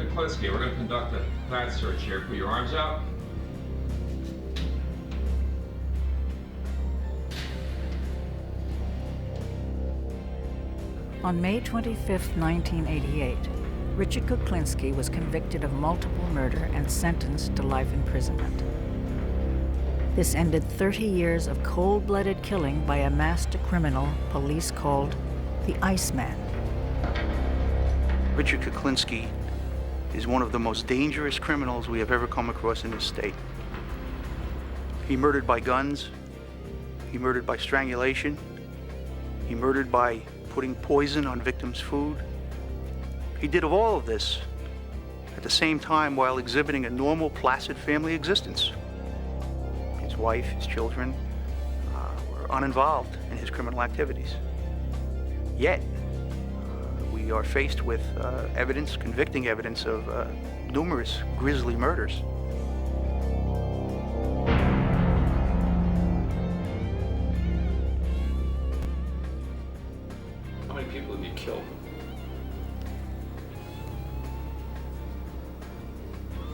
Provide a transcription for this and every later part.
Kuklinski, we're going to conduct a plat search here. Put your arms out. On May 25, 1988, Richard Kuklinski was convicted of multiple murder and sentenced to life imprisonment. This ended 30 years of cold-blooded killing by a master criminal police called the Iceman. Richard Kuklinski is one of the most dangerous criminals we have ever come across in this state. He murdered by guns, he murdered by strangulation, he murdered by putting poison on victims' food. He did all of this at the same time while exhibiting a normal, placid family existence. His wife, his children were uninvolved in his criminal activities. Yet, we are faced with evidence, convicting evidence of numerous grisly murders. How many people have you killed?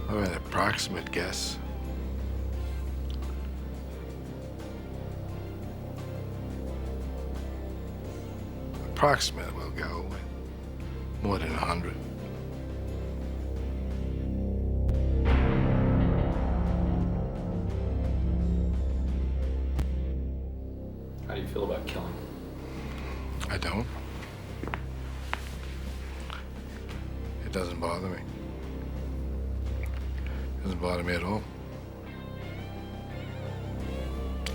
Oh, an approximate guess. Approximate, we'll go with more than 100. How do you feel about killing? I don't. It doesn't bother me. It doesn't bother me at all.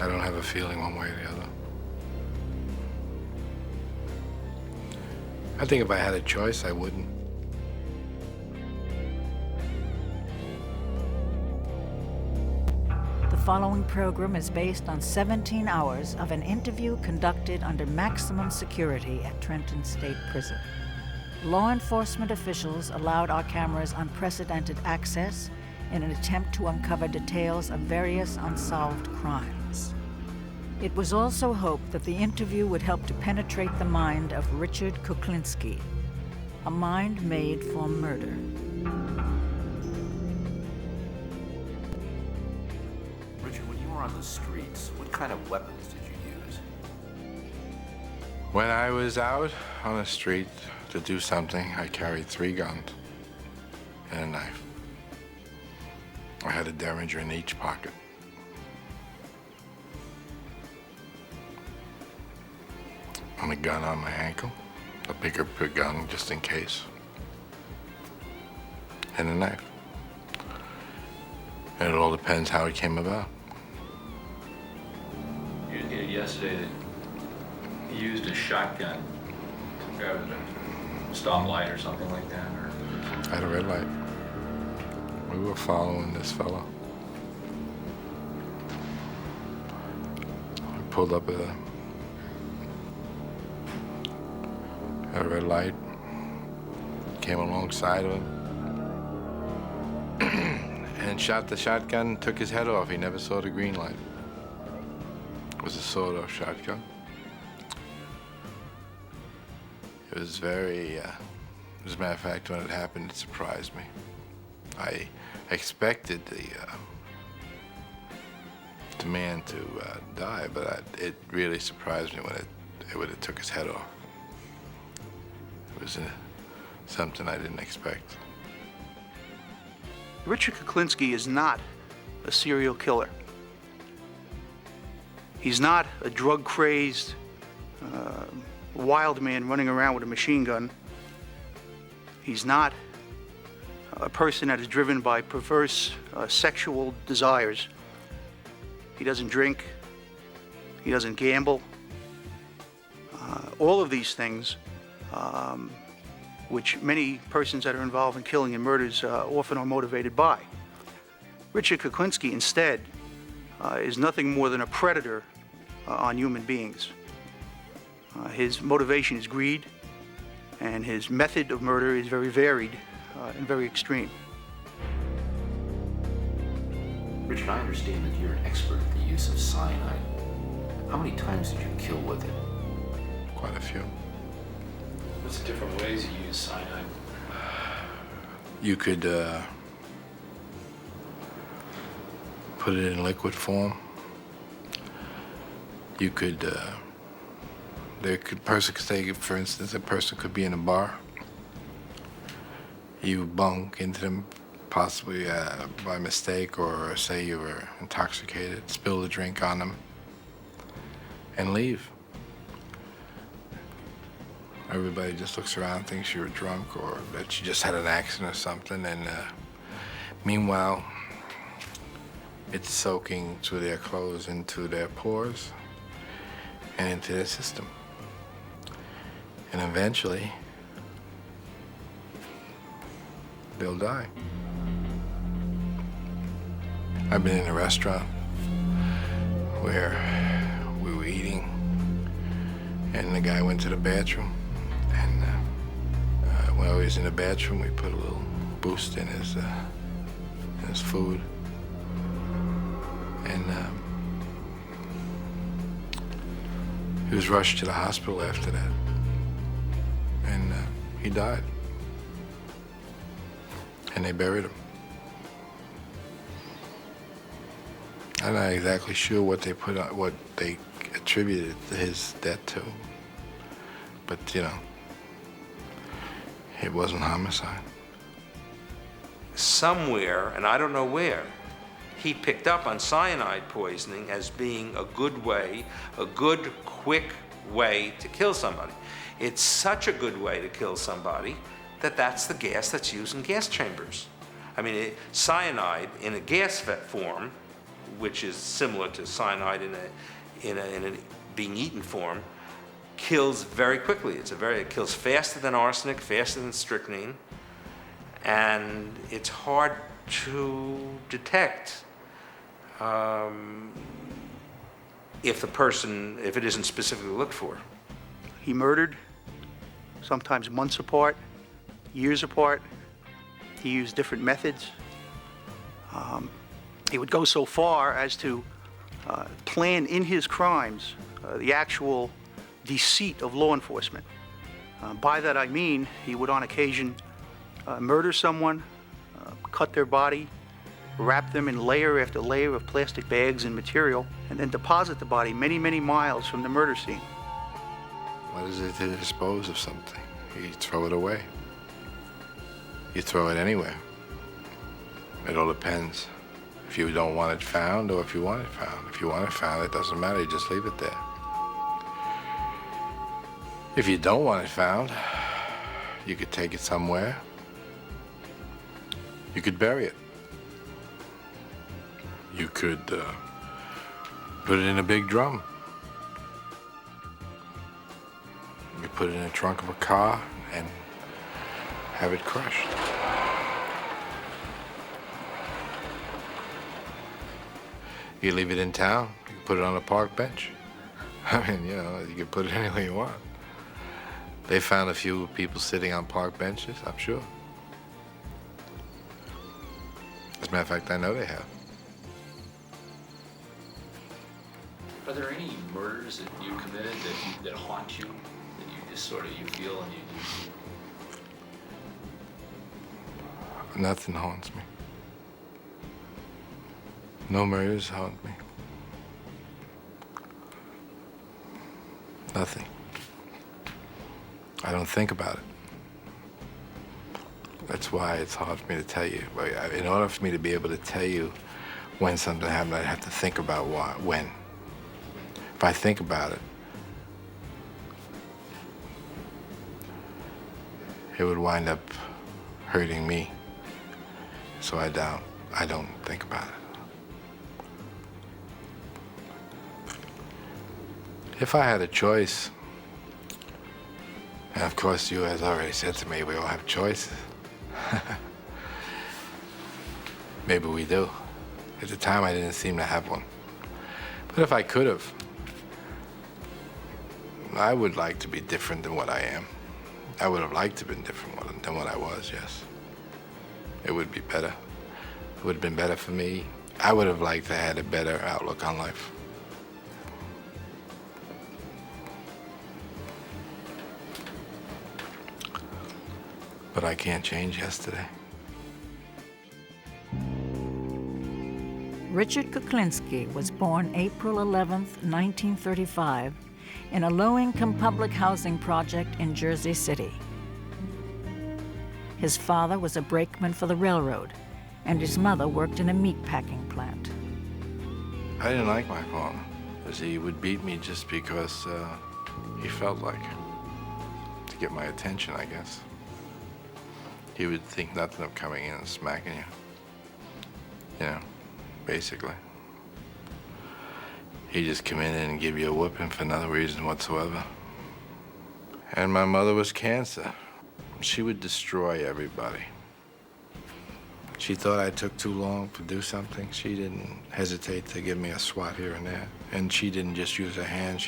I don't have a feeling one way or the other. I think if I had a choice, I wouldn't. The following program is based on 17 hours of an interview conducted under maximum security at Trenton State Prison. Law enforcement officials allowed our cameras unprecedented access in an attempt to uncover details of various unsolved crimes. It was also hoped that the interview would help to penetrate the mind of Richard Kuklinski, a mind made for murder. Richard, when you were on the streets, what kind of weapons did you use? When I was out on the street to do something, I carried 3 guns and a knife. I had a Derringer in each pocket. And a gun on my ankle, a bigger gun just in case, and a knife. And it all depends how it came about. You indicated yesterday that you used a shotgun to grab a stoplight or something like that, or? I had a red light. We were following this fellow. We pulled up at a red light, came alongside of him, and shot the shotgun, took his head off. He never saw the green light. It was a sawed-off shotgun. It was very, as a matter of fact, when it happened, it surprised me. I expected the man to die, but it really surprised me when it took his head off. It was something I didn't expect. Richard Kuklinski is not a serial killer. He's not a drug-crazed, wild man running around with a machine gun. He's not a person that is driven by perverse sexual desires. He doesn't drink. He doesn't gamble. All of these things, which many persons that are involved in killing and murders often are motivated by. Richard Kuklinski, instead, is nothing more than a predator on human beings. His motivation is greed, and his method of murder is very varied and very extreme. Richard, I understand that you're an expert at the use of cyanide. How many times did you kill with it? Quite a few. What's the different ways you use cyanide? You could put it in liquid form. You could, person could say, for instance, a person could be in a bar. You bunk into them possibly by mistake, or say you were intoxicated, spill the drink on them, and leave. Everybody just looks around, thinks you were drunk or that you just had an accident or something, and meanwhile, it's soaking through their clothes into their pores and into their system. And eventually, they'll die. I've been in a restaurant where we were eating, and the guy went to the bathroom, and while he was in the bathroom, we put a little boost in his food, and he was rushed to the hospital after that, and he died, and they buried him. I'm not exactly sure what they put on, what they attributed his death to, but you know, it wasn't homicide. Somewhere, and I don't know where, he picked up on cyanide poisoning as being a good way, a good, quick way to kill somebody. It's such a good way to kill somebody that that's the gas that's used in gas chambers. I mean, cyanide in a gas form, which is similar to cyanide in a being eaten form, kills very quickly. It kills faster than arsenic, faster than strychnine, and it's hard to detect if it isn't specifically looked for. He murdered, sometimes months apart, years apart. He used different methods. He would go so far as to plan in his crimes the actual deceit of law enforcement. By that I mean he would on occasion murder someone, cut their body, wrap them in layer after layer of plastic bags and material, and then deposit the body many, many miles from the murder scene. What is it to dispose of something? You throw it away. You throw it anywhere. It all depends. If you don't want it found or if you want it found. If you want it found, it doesn't matter, you just leave it there. If you don't want it found, you could take it somewhere. You could bury it. You could put it in a big drum. You could put it in the trunk of a car and have it crushed. You leave it in town, you can put it on a park bench. I mean, you know, you can put it anywhere you want. They found a few people sitting on park benches, I'm sure. As a matter of fact, I know they have. Are there any murders that you committed that haunt you, that you just sort of, you feel and you... Nothing haunts me. No murders haunt me. Nothing. I don't think about it. That's why it's hard for me to tell you. In order for me to be able to tell you when something happened, I'd have to think about when. If I think about it, it would wind up hurting me. So I don't think about it. If I had a choice, and of course you has already said to me, we all have choices. Maybe we do. At the time I didn't seem to have one. But if I could have, I would like to be different than what I am. I would have liked to have been different than what I was, yes. It would be better. It would have been better for me. I would have liked to have had a better outlook on life. But I can't change yesterday. Richard Kuklinski was born April 11, 1935, in a low-income public housing project in Jersey City. His father was a brakeman for the railroad, and his mother worked in a meat-packing plant. I didn't like my father, because he would beat me just because he felt like it, to get my attention, I guess. He would think nothing of coming in and smacking you. You know, basically. He'd just come in and give you a whipping for no reason whatsoever. And my mother was cancer. She would destroy everybody. She thought I took too long to do something. She didn't hesitate to give me a swat here and there. And she didn't just use her hand.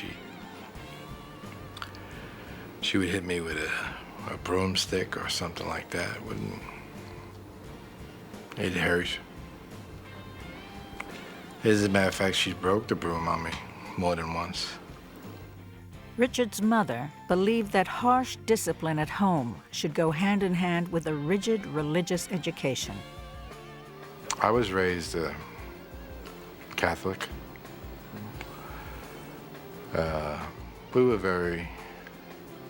She would hit me with a broomstick or something like that. It hurt. As a matter of fact, she broke the broom on me more than once. Richard's mother believed that harsh discipline at home should go hand in hand with a rigid religious education. I was raised Catholic.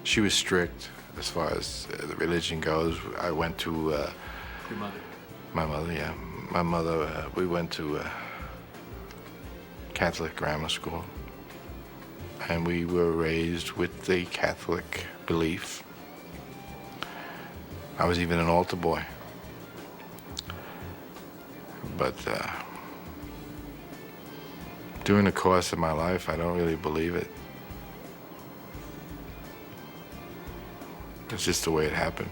She was strict as far as the religion goes. I went to... Your mother? My mother, yeah. My mother, we went to Catholic grammar school. And we were raised with the Catholic belief. I was even an altar boy. But during the course of my life, I don't really believe it. It's just the way it happened.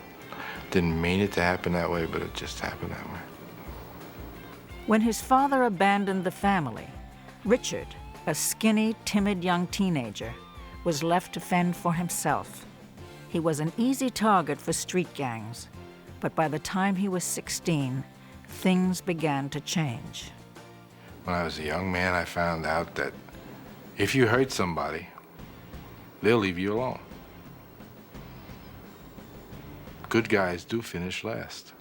Didn't mean it to happen that way, but it just happened that way. When his father abandoned the family, Richard, a skinny, timid young teenager, was left to fend for himself. He was an easy target for street gangs, but by the time he was 16, things began to change. When I was a young man, I found out that if you hurt somebody, they'll leave you alone. Good guys do finish last.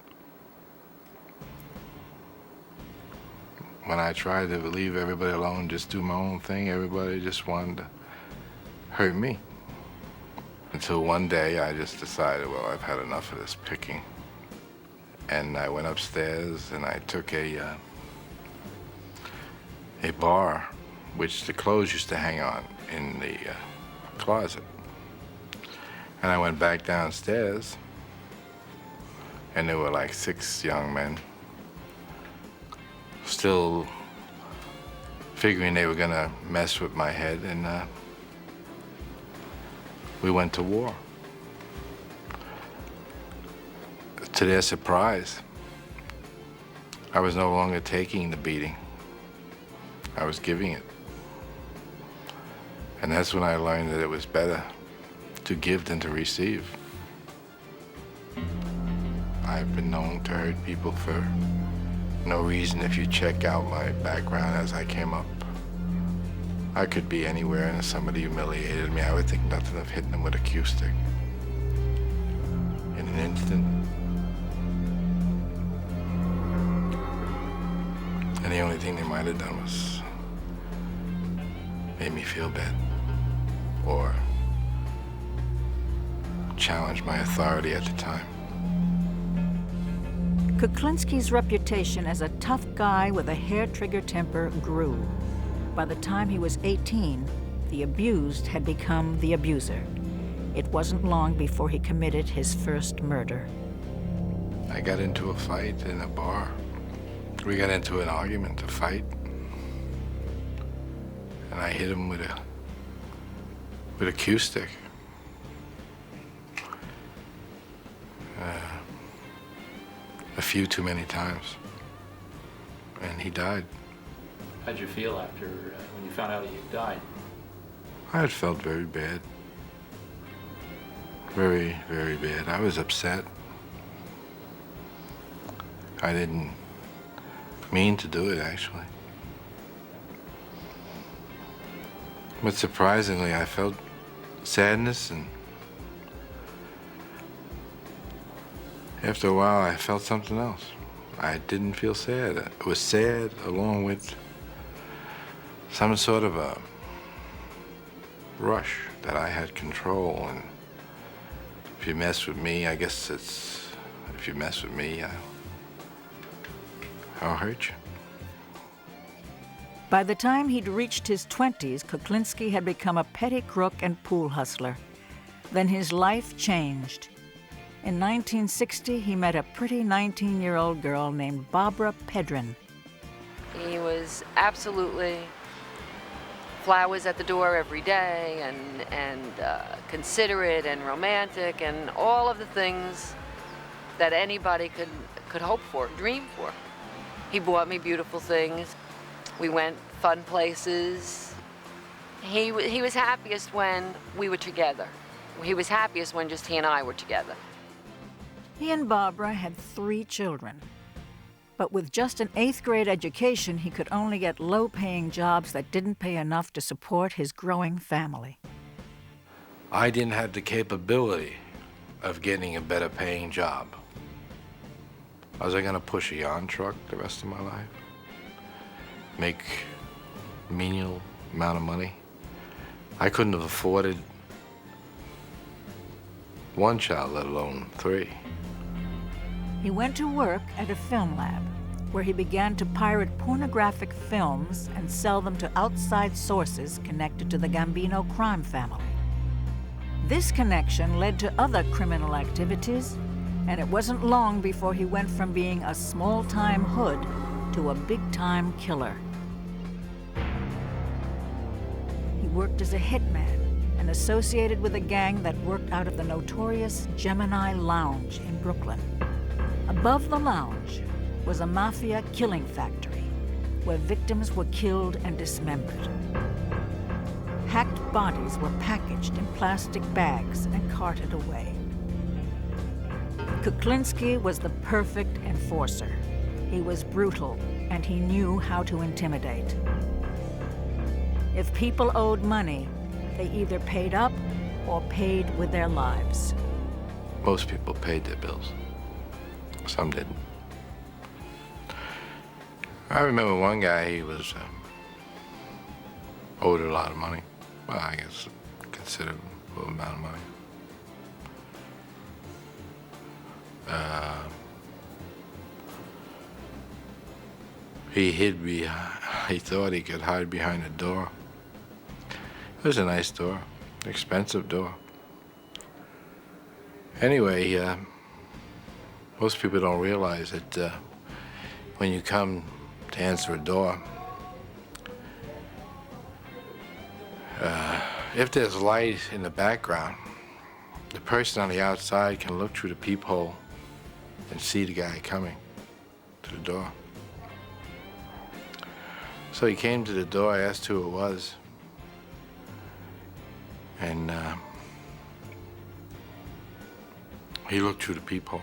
When I tried to leave everybody alone, just do my own thing, everybody just wanted to hurt me. Until one day I just decided, well, I've had enough of this picking. And I went upstairs and I took a bar, which the clothes used to hang on in the closet. And I went back downstairs and there were like 6 young men still figuring they were gonna mess with my head, and we went to war. To their surprise, I was no longer taking the beating. I was giving it. And that's when I learned that it was better to give than to receive. I've been known to hurt people for no reason. If you check out my background as I came up, I could be anywhere, and if somebody humiliated me, I would think nothing of hitting them with a cue stick. In an instant. And the only thing they might have done was made me feel bad or challenge my authority at the time. Kuklinski's reputation as a tough guy with a hair-trigger temper grew. By the time he was 18, the abused had become the abuser. It wasn't long before he committed his first murder. I got into a fight in a bar. We got into an argument, a fight. And I hit him with a cue stick. A few too many times. And he died. How'd you feel after when you found out he had died? I had felt very bad. Very, very bad. I was upset. I didn't mean to do it, actually. But surprisingly, I felt sadness, and after a while, I felt something else. I didn't feel sad. It was sad along with some sort of a rush that I had control. And if you mess with me, I guess if you mess with me, I'll hurt you. By the time he'd reached his 20s, Kuklinski had become a petty crook and pool hustler. Then his life changed. In 1960, he met a pretty 19-year-old girl named Barbara Pedrin. He was absolutely flowers at the door every day and considerate and romantic and all of the things that anybody could hope for, dream for. He bought me beautiful things. We went fun places. He was happiest when we were together. He was happiest when just he and I were together. He and Barbara had 3 children. But with just an 8th grade education, he could only get low-paying jobs that didn't pay enough to support his growing family. I didn't have the capability of getting a better paying job. Was I gonna push a yarn truck the rest of my life? Make a menial amount of money? I couldn't have afforded 1 child, let alone 3. He went to work at a film lab, where he began to pirate pornographic films and sell them to outside sources connected to the Gambino crime family. This connection led to other criminal activities, and it wasn't long before he went from being a small-time hood to a big-time killer. He worked as a hitman and associated with a gang that worked out of the notorious Gemini Lounge in Brooklyn. Above the lounge was a mafia killing factory where victims were killed and dismembered. Hacked bodies were packaged in plastic bags and carted away. Kuklinski was the perfect enforcer. He was brutal, and he knew how to intimidate. If people owed money, they either paid up or paid with their lives. Most people paid their bills. Some didn't. I remember one guy, he was owed a lot of money. Well, I guess considerable amount of money. He thought he could hide behind a door. It was a nice door, expensive door. Anyway, most people don't realize that when you come to answer a door, if there's light in the background, the person on the outside can look through the peephole and see the guy coming to the door. So he came to the door, I asked who it was, and he looked through the peephole.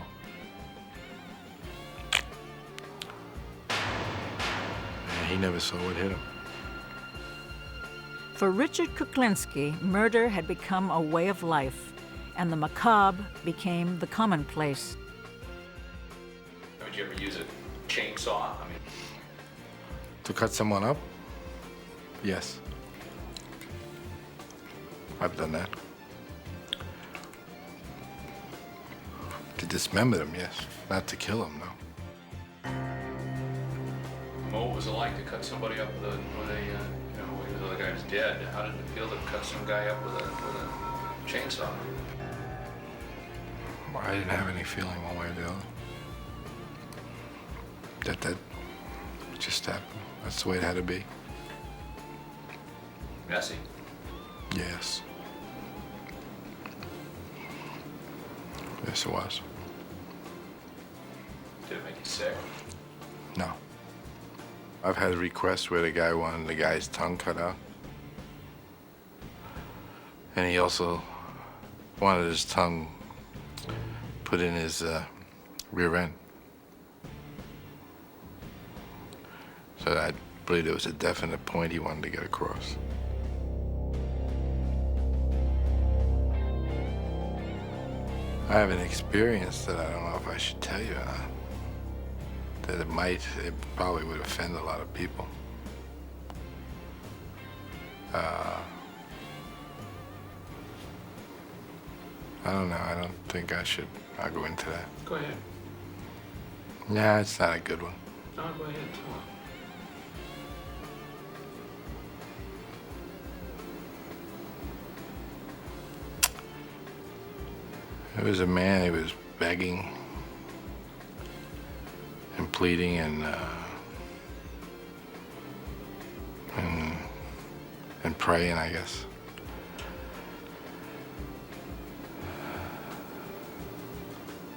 And he never saw what hit him. For Richard Kuklinski, murder had become a way of life, and the macabre became the commonplace. Would you ever use a chainsaw? I mean, To cut someone up? Yes. I've done that. To dismember them, yes. Not to kill them, no. what was it like to cut somebody up with a even though the guy was dead? How did it feel to cut some guy up with a chainsaw? I didn't have any feeling one way or the other. That just happened. That's the way it had to be. Messy. Yes. Yes, it was. Did it make you sick? No. I've had requests where the guy wanted the guy's tongue cut out. And he also wanted his tongue put in his rear end. So I believe there was a definite point he wanted to get across. I have an experience that I don't know if I should tell you or not. that it probably would offend a lot of people. I don't know. I don't think I'll go into that. Go ahead. Yeah, it's not a good one. No, go ahead. Come on. It was a man, he was begging and pleading and praying, I guess.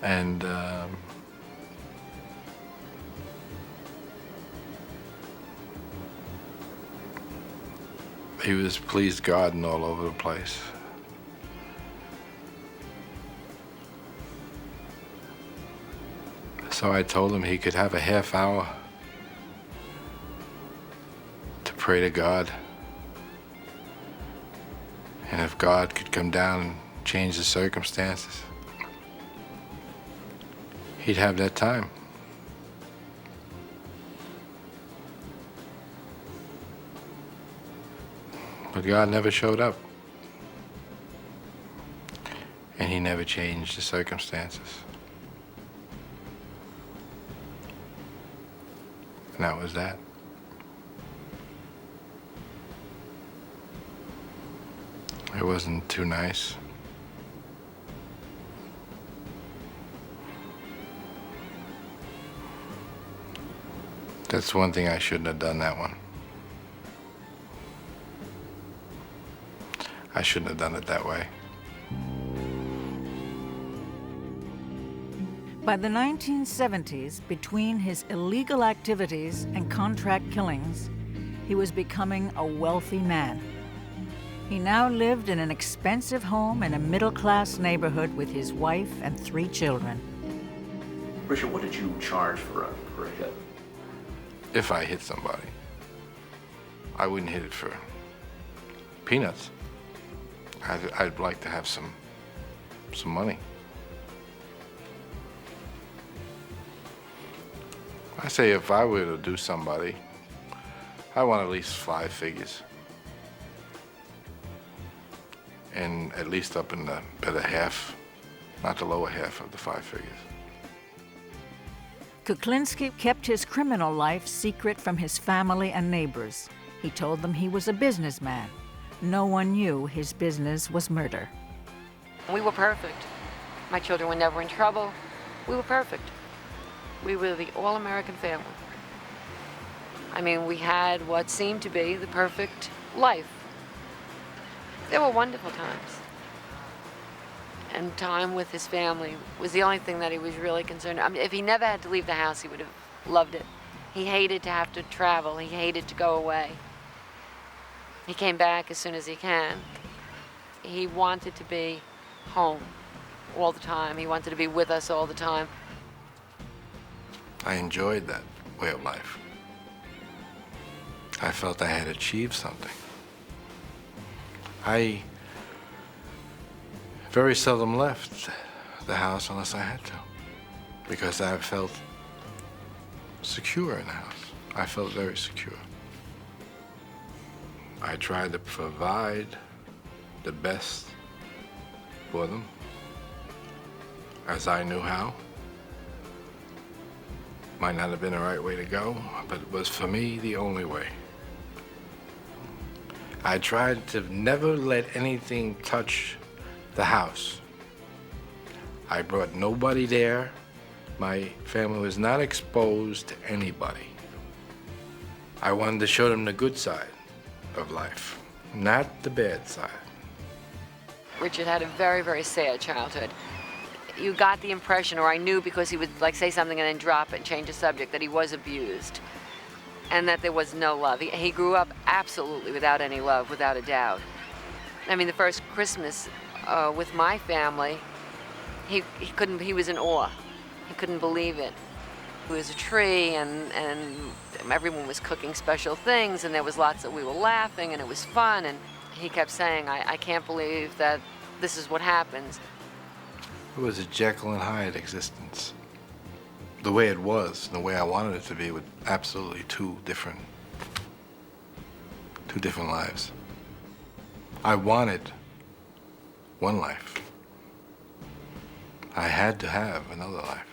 And he was pleased God and all over the place. So I told him he could have a half hour to pray to God. And if God could come down and change the circumstances, he'd have that time. But God never showed up. And he never changed the circumstances. And that was that. It wasn't too nice. That's one thing I shouldn't have done, that one. I shouldn't have done it that way. By the 1970s, between his illegal activities and contract killings, he was becoming a wealthy man. He now lived in an expensive home in a middle-class neighborhood with his wife and 3 children. Richard, what did you charge for a hit? If I hit somebody, I wouldn't hit it for peanuts. I'd like to have some money. I say if I were to do somebody, I want at least 5 figures. And at least up in the better half, not the lower half of the 5 figures. Kuklinski kept his criminal life secret from his family and neighbors. He told them he was a businessman. No one knew his business was murder. We were perfect. My children were never in trouble. We were perfect. We were the all-American family. I mean, we had what seemed to be the perfect life. There were wonderful times. And time with his family was the only thing that he was really concerned. I mean, if he never had to leave the house, he would have loved it. He hated to have to travel. He hated to go away. He came back as soon as he can. He wanted to be home all the time. He wanted to be with us all the time. I enjoyed that way of life. I felt I had achieved something. I very seldom left the house unless I had to, because I felt secure in the house. I felt very secure. I tried to provide the best for them as I knew how. Might not have been the right way to go, but it was for me the only way. I tried to never let anything touch the house. I brought nobody there. My family was not exposed to anybody. I wanted to show them the good side of life, not the bad side. Richard had a very, very sad childhood. You got the impression, or I knew because he would like say something and then drop it and change the subject, that he was abused and that there was no love. He grew up absolutely without any love, without a doubt. I mean, the first Christmas with my family, he was in awe. He couldn't believe it. There was a tree and everyone was cooking special things and there was lots of, we were laughing and it was fun, and he kept saying, I can't believe that this is what happens. It was a Jekyll and Hyde existence. the way it was, the way I wanted it to be, with absolutely two different lives. I wanted one life. I had to have another life.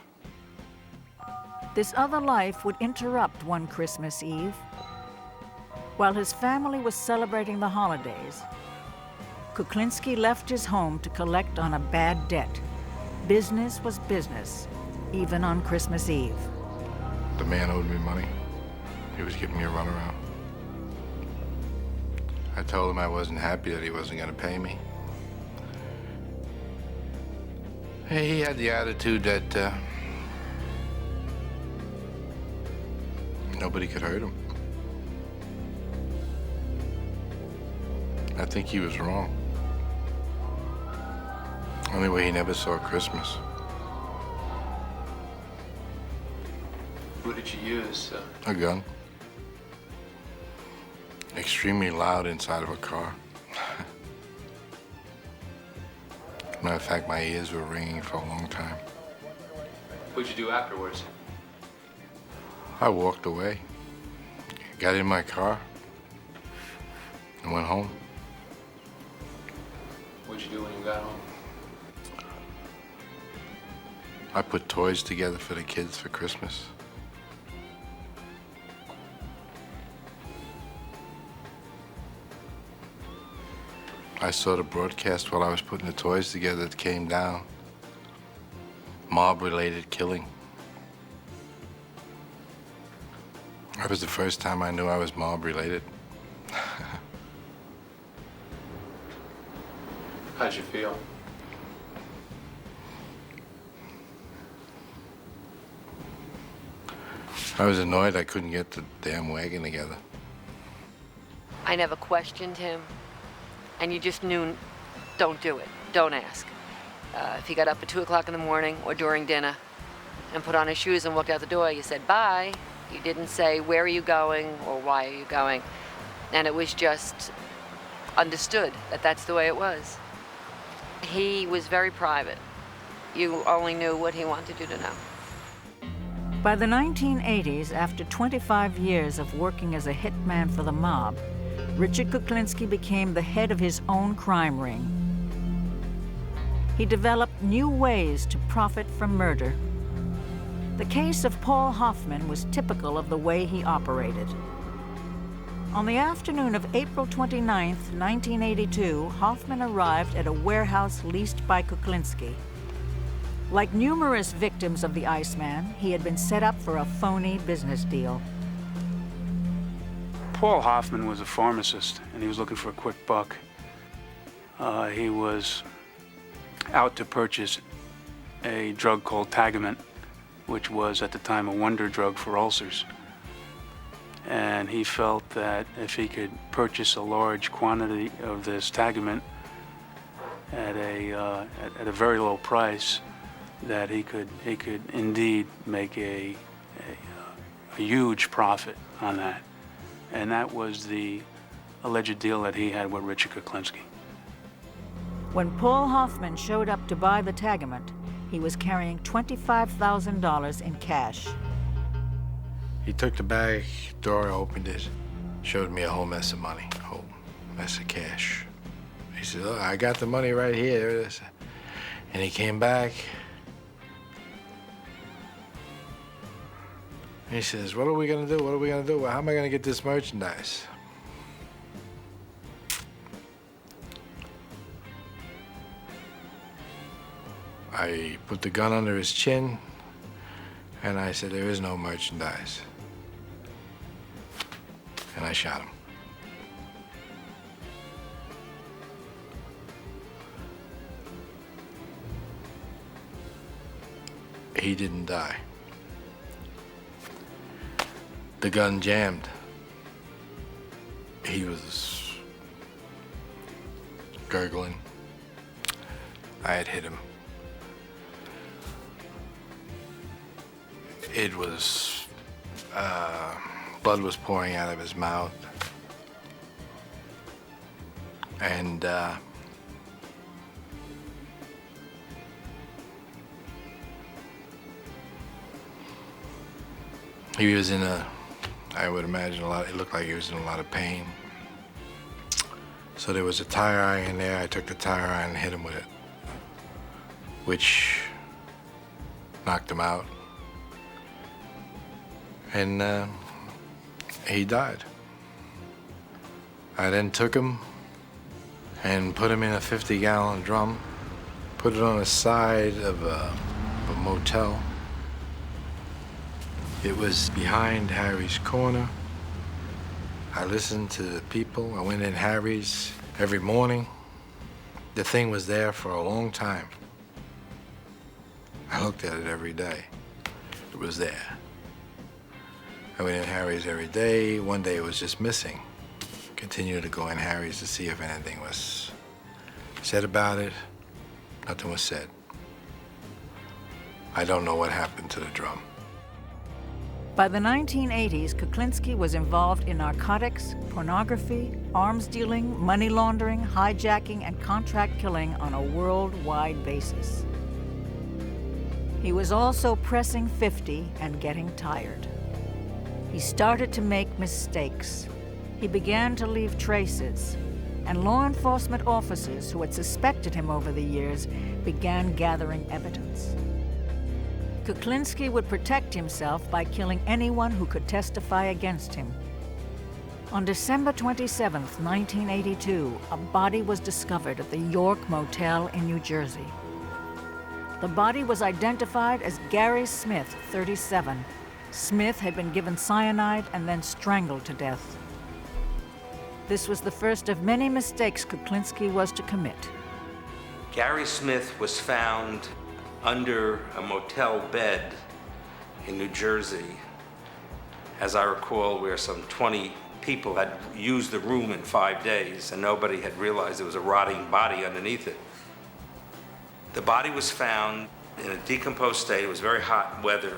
This other life would interrupt one Christmas Eve. While his family was celebrating the holidays, Kuklinski left his home to collect on a bad debt. Business was business, even on Christmas Eve. The man owed me money. He was giving me a runaround. I told him I wasn't happy that he wasn't going to pay me. He had the attitude that nobody could hurt him. I think he was wrong. Anyway, he never saw Christmas. What did you use? A gun. Extremely loud inside of a car. Matter of fact, my ears were ringing for a long time. What'd you do afterwards? I walked away, got in my car, and went home. What'd you do when you got home? I put toys together for the kids for Christmas. I saw the broadcast while I was putting the toys together that came down. Mob-related killing. That was the first time I knew I was mob-related. How'd you feel? I was annoyed I couldn't get the damn wagon together. I never questioned him, and you just knew, don't do it, don't ask. If he got up at 2 o'clock in the morning or during dinner and put on his shoes and walked out the door, you said bye. You didn't say, where are you going or why are you going? And it was just understood that that's the way it was. He was very private. You only knew what he wanted you to know. By the 1980s, after 25 years of working as a hitman for the mob, Richard Kuklinski became the head of his own crime ring. He developed new ways to profit from murder. The case of Paul Hoffman was typical of the way he operated. On the afternoon of April 29, 1982, Hoffman arrived at a warehouse leased by Kuklinski. Like numerous victims of the Iceman, he had been set up for a phony business deal. Paul Hoffman was a pharmacist, and he was looking for a quick buck. He was out to purchase a drug called Tagament, which was at the time a wonder drug for ulcers. And he felt that if he could purchase a large quantity of this Tagament at a very low price, that he could indeed make a huge profit on that. And that was the alleged deal that he had with Richard Kuklinski. When Paul Hoffman showed up to buy the Tagament, he was carrying $25,000 in cash. He took the bag, door opened it, showed me a whole mess of money, a whole mess of cash. He said, "Look, I got the money right here." There it is. And he came back. He says, "What are we gonna do? What are we gonna do? How am I gonna get this merchandise?" I put the gun under his chin, and I said, "There is no merchandise." And I shot him. He didn't die. The gun jammed. He was gurgling. I had hit him. It was, blood was pouring out of his mouth. And He was in I would imagine it looked like he was in a lot of pain. So there was a tire iron in there. I took the tire iron and hit him with it, which knocked him out. And he died. I then took him and put him in a 50-gallon drum, put it on the side of a motel. It was behind Harry's corner. I listened to the people. I went in Harry's every morning. The thing was there for a long time. I looked at it every day. It was there. I went in Harry's every day. One day it was just missing. Continued to go in Harry's to see if anything was said about it. Nothing was said. I don't know what happened to the drum. By the 1980s, Kuklinski was involved in narcotics, pornography, arms dealing, money laundering, hijacking, and contract killing on a worldwide basis. He was also pressing 50 and getting tired. He started to make mistakes. He began to leave traces, and law enforcement officers who had suspected him over the years began gathering evidence. Kuklinski would protect himself by killing anyone who could testify against him. On December 27, 1982, a body was discovered at the York Motel in New Jersey. The body was identified as Gary Smith, 37. Smith had been given cyanide and then strangled to death. This was the first of many mistakes Kuklinski was to commit. Gary Smith was found under a motel bed in New Jersey, as I recall, where some 20 people had used the room in 5 days and nobody had realized there was a rotting body underneath it. The body was found in a decomposed state. It was very hot weather.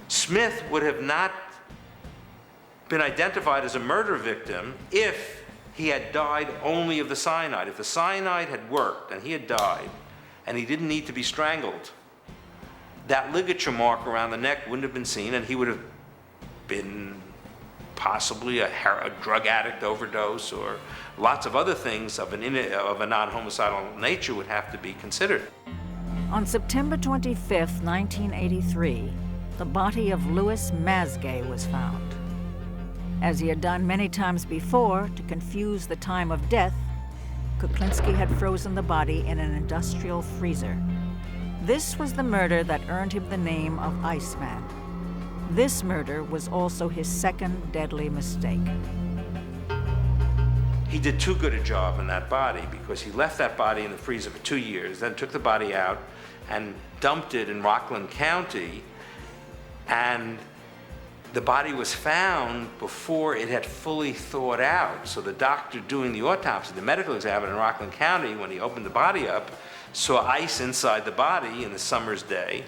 Smith would have not been identified as a murder victim if he had died only of the cyanide. If the cyanide had worked and he had died, and he didn't need to be strangled, that ligature mark around the neck wouldn't have been seen, and he would have been possibly a drug addict overdose, or lots of other things of a non-homicidal nature would have to be considered. On September 25, 1983, the body of Louis Masgay was found. As he had done many times before to confuse the time of death, Kuklinski had frozen the body in an industrial freezer. This was the murder that earned him the name of Iceman. This murder was also his second deadly mistake. He did too good a job in that body because he left that body in the freezer for 2 years, then took the body out and dumped it in Rockland County, and the body was found before it had fully thawed out. So the doctor doing the autopsy, the medical examiner in Rockland County, when he opened the body up, saw ice inside the body in the summer's day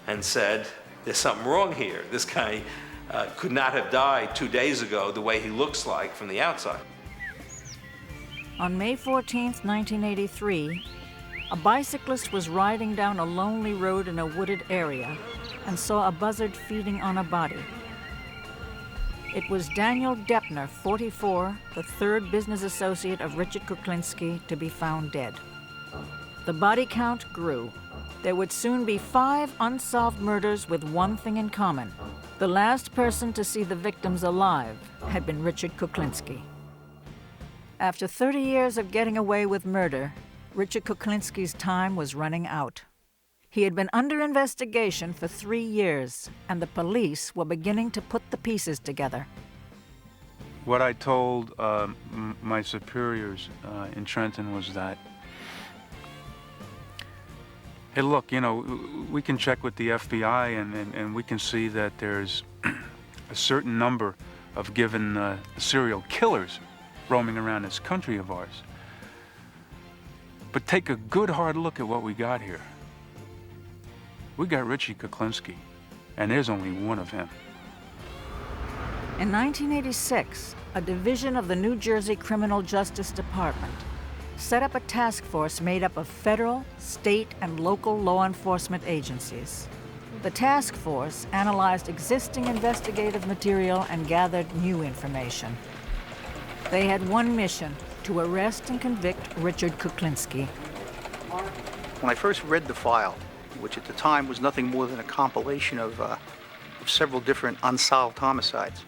and said, there's something wrong here. This guy could not have died 2 days ago the way he looks like from the outside. On May 14, 1983, a bicyclist was riding down a lonely road in a wooded area and saw a buzzard feeding on a body. It was Daniel Deppner, 44, the third business associate of Richard Kuklinski, to be found dead. The body count grew. There would soon be 5 unsolved murders with one thing in common. The last person to see the victims alive had been Richard Kuklinski. After 30 years of getting away with murder, Richard Kuklinski's time was running out. He had been under investigation for 3 years, and the police were beginning to put the pieces together. What I told my superiors in Trenton was that, hey, look, you know, we can check with the FBI and we can see that there's a certain number of given serial killers roaming around this country of ours. But take a good hard look at what we got here. We got Richie Kuklinski, and there's only one of him. In 1986, a division of the New Jersey Criminal Justice Department set up a task force made up of federal, state, and local law enforcement agencies. The task force analyzed existing investigative material and gathered new information. They had one mission: to arrest and convict Richard Kuklinski. When I first read the file, which at the time was nothing more than a compilation of several different unsolved homicides,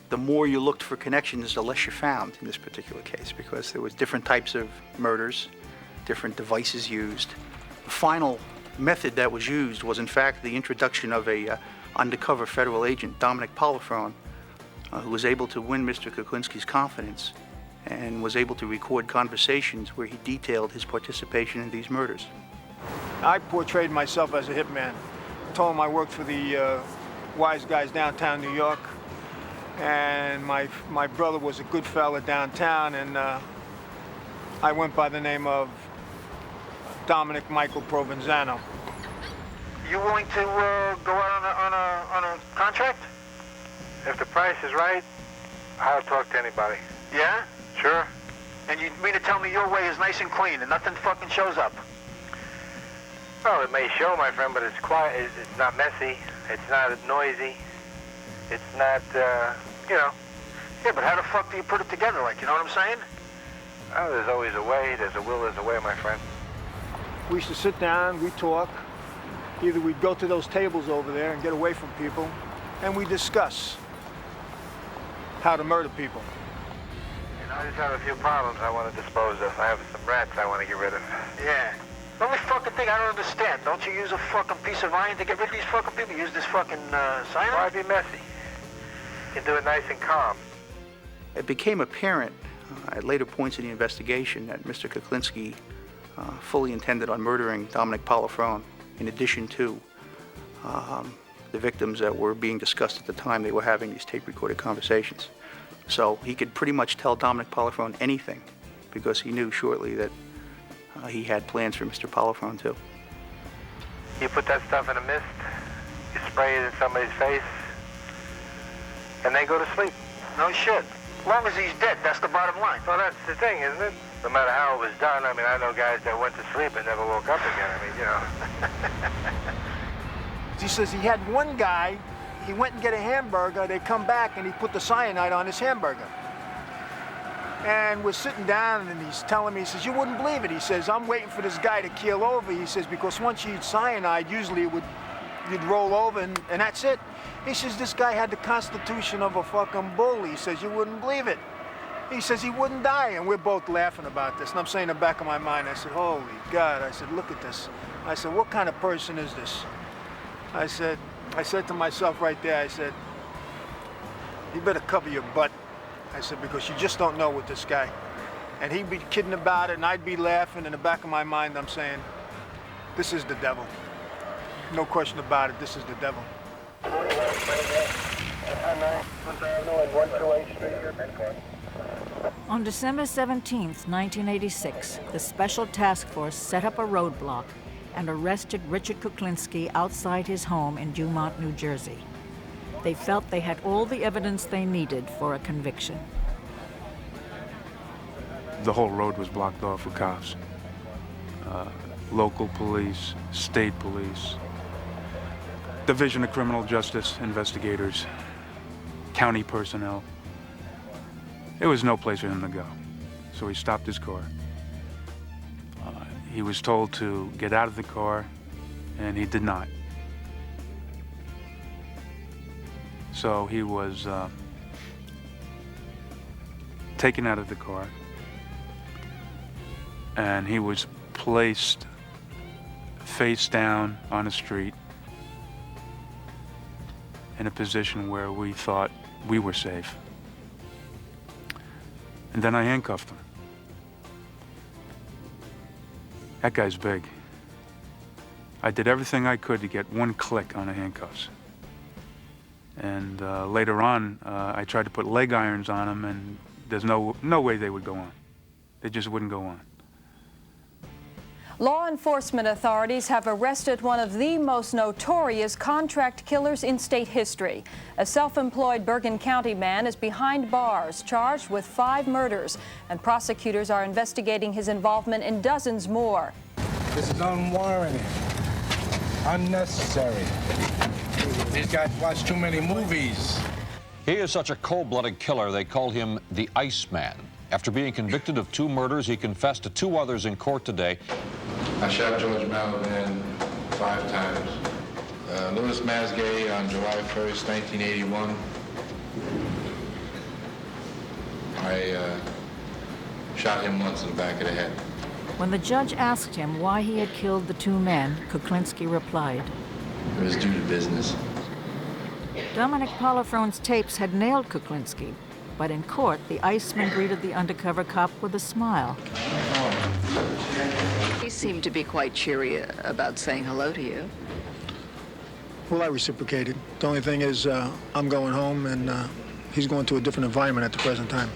the more you looked for connections, the less you found in this particular case, because there was different types of murders, different devices used. The final method that was used was in fact the introduction of a undercover federal agent, Dominic Polifrone, who was able to win Mr. Kuklinski's confidence and was able to record conversations where he detailed his participation in these murders. I portrayed myself as a hitman. Told him I worked for the wise guys downtown New York, and my brother was a good fella downtown, and I went by the name of Dominic Michael Provenzano. You willing to go out on a contract? If the price is right, I'll talk to anybody. Yeah? Sure. And you mean to tell me your way is nice and clean and nothing fucking shows up? Well, it may show, my friend, but it's quiet. It's not messy. It's not noisy. It's not, you know. Yeah, but how the fuck do you put it together, like, you know what I'm saying? Oh, there's always a way. There's a will, there's a way, my friend. We used to sit down, we'd talk. Either we'd go to those tables over there and get away from people, and we discuss how to murder people. You know, I just have a few problems I want to dispose of. I have some rats I want to get rid of. Yeah. The only fucking thing I don't understand, don't you use a fucking piece of iron to get rid of these fucking people? Use this fucking cyanide? Why be messy? You can do it nice and calm. It became apparent at later points in the investigation that Mr. Kuklinski fully intended on murdering Dominic Polifrone, in addition to the victims that were being discussed at the time they were having these tape-recorded conversations. So he could pretty much tell Dominic Polifrone anything, because he knew shortly that he had plans for Mr. Polifrone too. You put that stuff in a mist, you spray it in somebody's face, and they go to sleep. No shit. As long as he's dead, that's the bottom line. Well, that's the thing, isn't it? No matter how it was done, I mean, I know guys that went to sleep and never woke up again. I mean, you know. He says he had one guy, he went and get a hamburger, they come back and he put the cyanide on his hamburger. And we're sitting down and he's telling me, he says, you wouldn't believe it. He says, I'm waiting for this guy to keel over. He says, because once you eat cyanide, usually you'd roll over and that's it. He says, this guy had the constitution of a fucking bull. He says, you wouldn't believe it. He says he wouldn't die, and we're both laughing about this. And I'm saying in the back of my mind, I said, holy God. I said, look at this. I said, what kind of person is this? I said to myself right there, I said, you better cover your butt. I said, because you just don't know with this guy. And he'd be kidding about it, and I'd be laughing. In the back of my mind, I'm saying, this is the devil. No question about it, this is the devil. On December 17, 1986, the Special Task Force set up a roadblock and arrested Richard Kuklinski outside his home in Dumont, New Jersey. They felt they had all the evidence they needed for a conviction. The whole road was blocked off with cops. Local police, state police, Division of Criminal Justice investigators, county personnel. There was no place for him to go. So he stopped his car. He was told to get out of the car, and he did not. So he was taken out of the car, and he was placed face down on a street in a position where we thought we were safe. And then I handcuffed him. That guy's big. I did everything I could to get one click on the handcuffs. And later on, I tried to put leg irons on him, and there's no way they would go on. They just wouldn't go on. Law enforcement authorities have arrested one of the most notorious contract killers in state history. A self-employed Bergen County man is behind bars, charged with 5 murders, and prosecutors are investigating his involvement in dozens more. This is unwarranted. Unnecessary. These guys watch too many movies. He is such a cold-blooded killer, they called him the Iceman. After being convicted of 2 murders, he confessed to 2 others in court today. I shot George Malavan 5 times. Louis Masgay on July 1st, 1981. I shot him once in the back of the head. When the judge asked him why he had killed the 2 men, Kuklinski replied, It was due to business. Dominic Polifrone's tapes had nailed Kuklinski, but in court, the Iceman greeted the undercover cop with a smile. He seemed to be quite cheery about saying hello to you. Well, I reciprocated. The only thing is, I'm going home, and he's going to a different environment at the present time.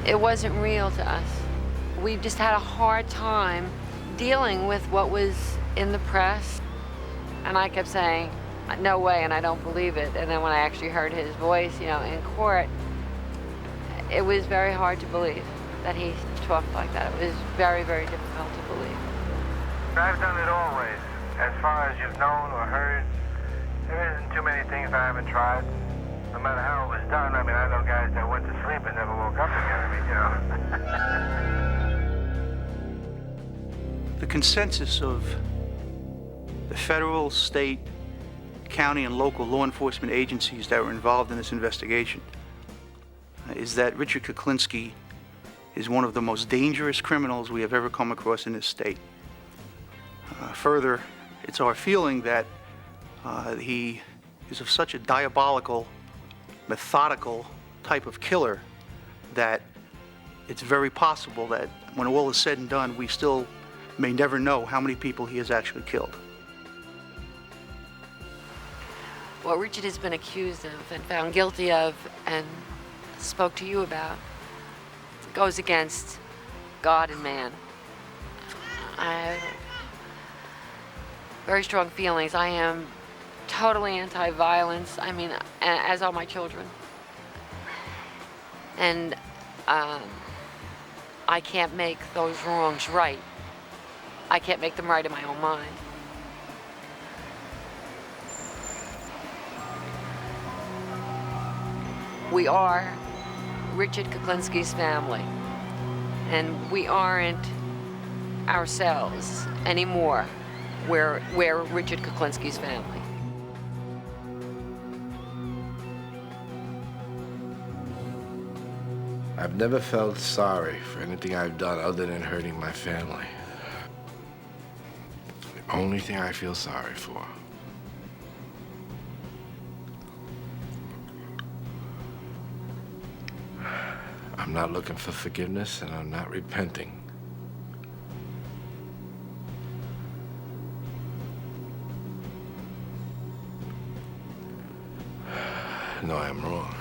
It wasn't real to us. We just had a hard time dealing with what was in the press. And I kept saying, no way, and I don't believe it. And then when I actually heard his voice, you know, in court, it was very hard to believe that he talked like that. It was very, very difficult to believe. I've done it always. As far as you've known or heard, there isn't too many things I haven't tried. No matter how it was done, I mean, I know guys that went to sleep and never woke up again. I mean, you know. The consensus of the federal, state, county, and local law enforcement agencies that were involved in this investigation is that Richard Kuklinski is one of the most dangerous criminals we have ever come across in this state. Further, it's our feeling that he is of such a diabolical, methodical type of killer that it's very possible that when all is said and done, we still may never know how many people he has actually killed. What Richard has been accused of and found guilty of and spoke to you about goes against God and man. I have very strong feelings. I am totally anti-violence. I mean, as are my children. And I can't make those wrongs right. I can't make them right in my own mind. We are Richard Kuklinski's family, and we aren't ourselves anymore. We're Richard Kuklinski's family. I've never felt sorry for anything I've done other than hurting my family. The only thing I feel sorry for. I'm not looking for forgiveness, and I'm not repenting. No, I'm wrong.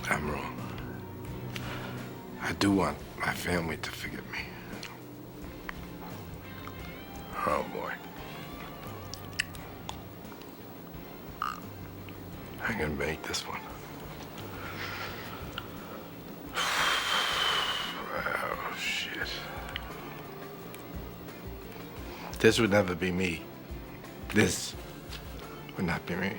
I'm wrong. I do want my family to forgive me. Oh, boy. I'm gonna make this one. Oh, shit. This would never be me. This would not be me.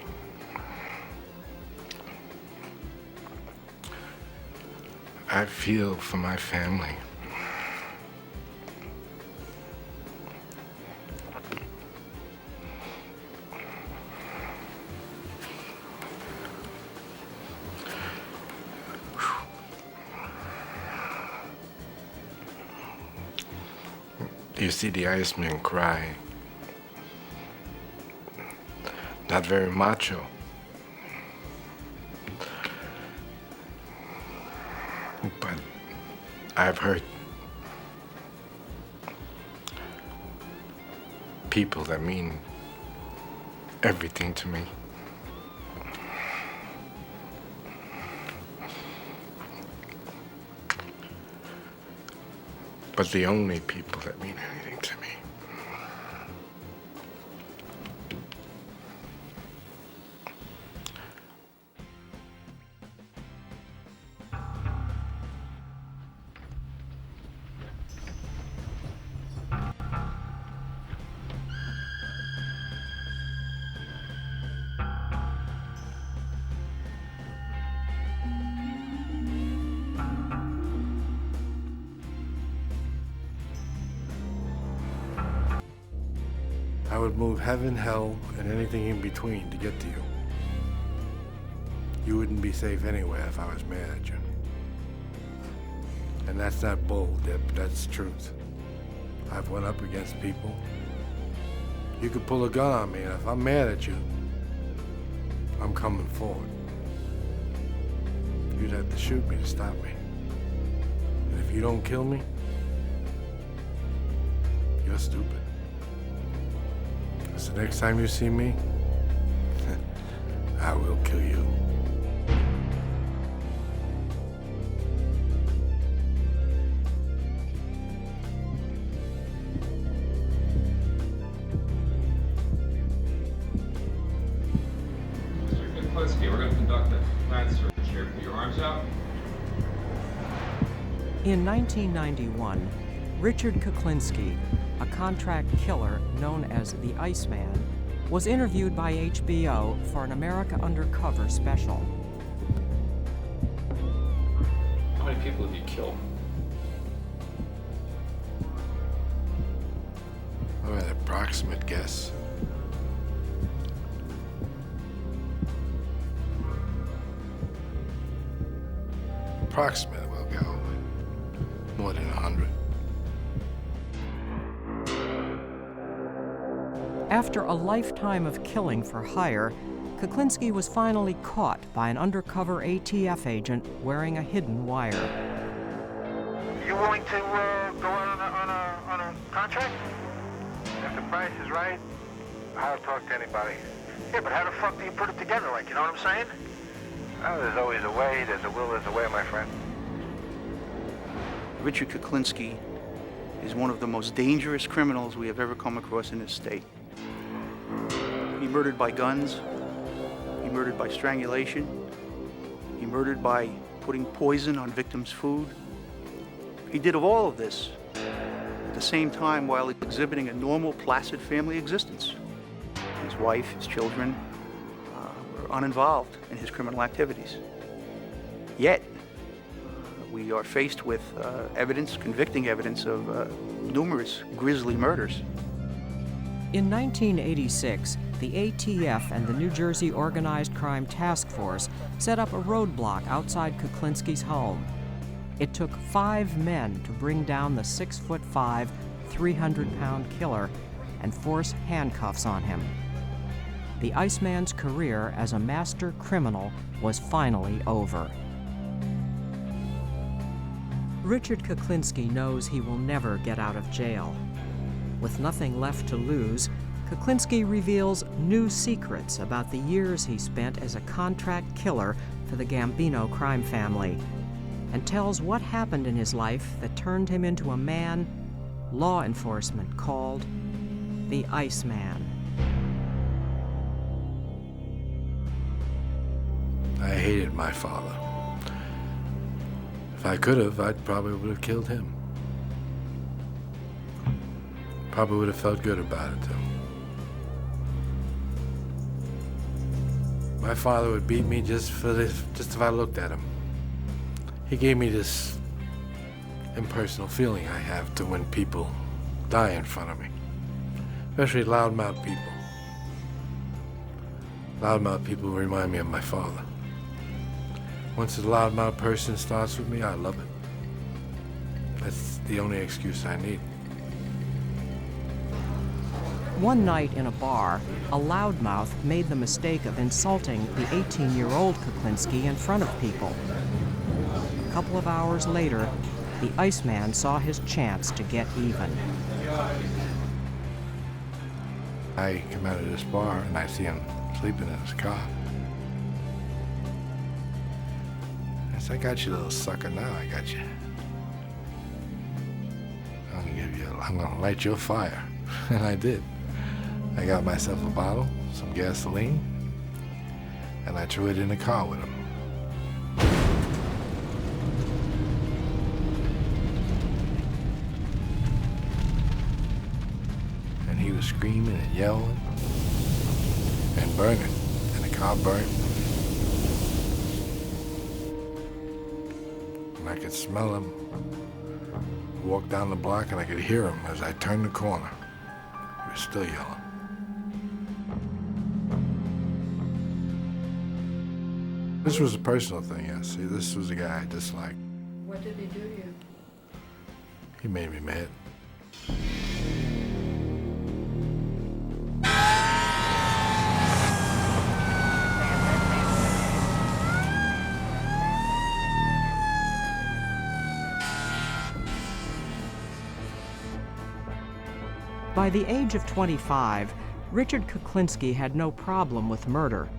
I feel for my family. You see the Iceman cry. Not very macho. But I've hurt people that mean everything to me. But the only people that mean anything to me. I would move heaven, hell, and anything in between to get to you. You wouldn't be safe anywhere if I was mad at you. And that's not bold, Deb, that's the truth. I've went up against people. You could pull a gun on me, and if I'm mad at you, I'm coming forward. You'd have to shoot me to stop me. And if you don't kill me, you're stupid. So next time you see me, I will kill you. Mr. Kuklinski, we're going to conduct a plant search here. Put your arms out. In 1991, Richard Kuklinski, a contract killer known as the Iceman, was interviewed by HBO for an America Undercover special. How many people have you killed? An approximate guess. Approximate, we'll go. More than 100. After a lifetime of killing for hire, Kuklinski was finally caught by an undercover ATF agent wearing a hidden wire. You willing to go out on a contract? If the price is right, I'll talk to anybody. Yeah, but how the fuck do you put it together, like, you know what I'm saying? Oh, there's always a way. There's a will, there's a way, my friend. Richard Kuklinski is one of the most dangerous criminals we have ever come across in this state. He murdered by guns, he murdered by strangulation, he murdered by putting poison on victims' food. He did all of this at the same time while exhibiting a normal, placid family existence. His wife, his children were uninvolved in his criminal activities. Yet, we are faced with evidence, convicting evidence of numerous grisly murders. In 1986, the ATF and the New Jersey Organized Crime Task Force set up a roadblock outside Kuklinski's home. It took 5 men to bring down the 6'5", 300-pound killer and force handcuffs on him. The Iceman's career as a master criminal was finally over. Richard Kuklinski knows he will never get out of jail. With nothing left to lose, Kuklinski reveals new secrets about the years he spent as a contract killer for the Gambino crime family, and tells what happened in his life that turned him into a man law enforcement called the Iceman. I hated my father. If I could have, I probably would have killed him. Probably would have felt good about it, too. My father would beat me just if I looked at him. He gave me this impersonal feeling I have to when people die in front of me, especially loudmouth people. Loudmouth people remind me of my father. Once a loudmouth person starts with me, I love it. That's the only excuse I need. One night in a bar, a loudmouth made the mistake of insulting the 18-year-old Kuklinski in front of people. A couple of hours later, the Iceman saw his chance to get even. I come out of this bar and I see him sleeping in his car. I said, I got you, little sucker, now I got you. I'm gonna light your fire. And I did. I got myself a bottle, some gasoline, and I threw it in the car with him. And he was screaming and yelling and burning, and the car burned. And I could smell him. Walked down the block and I could hear him as I turned the corner. He was still yelling. This was a personal thing, yes. See, this was a guy I disliked. What did he do to you? He made me mad. By the age of 25, Richard Kuklinski had no problem with murder.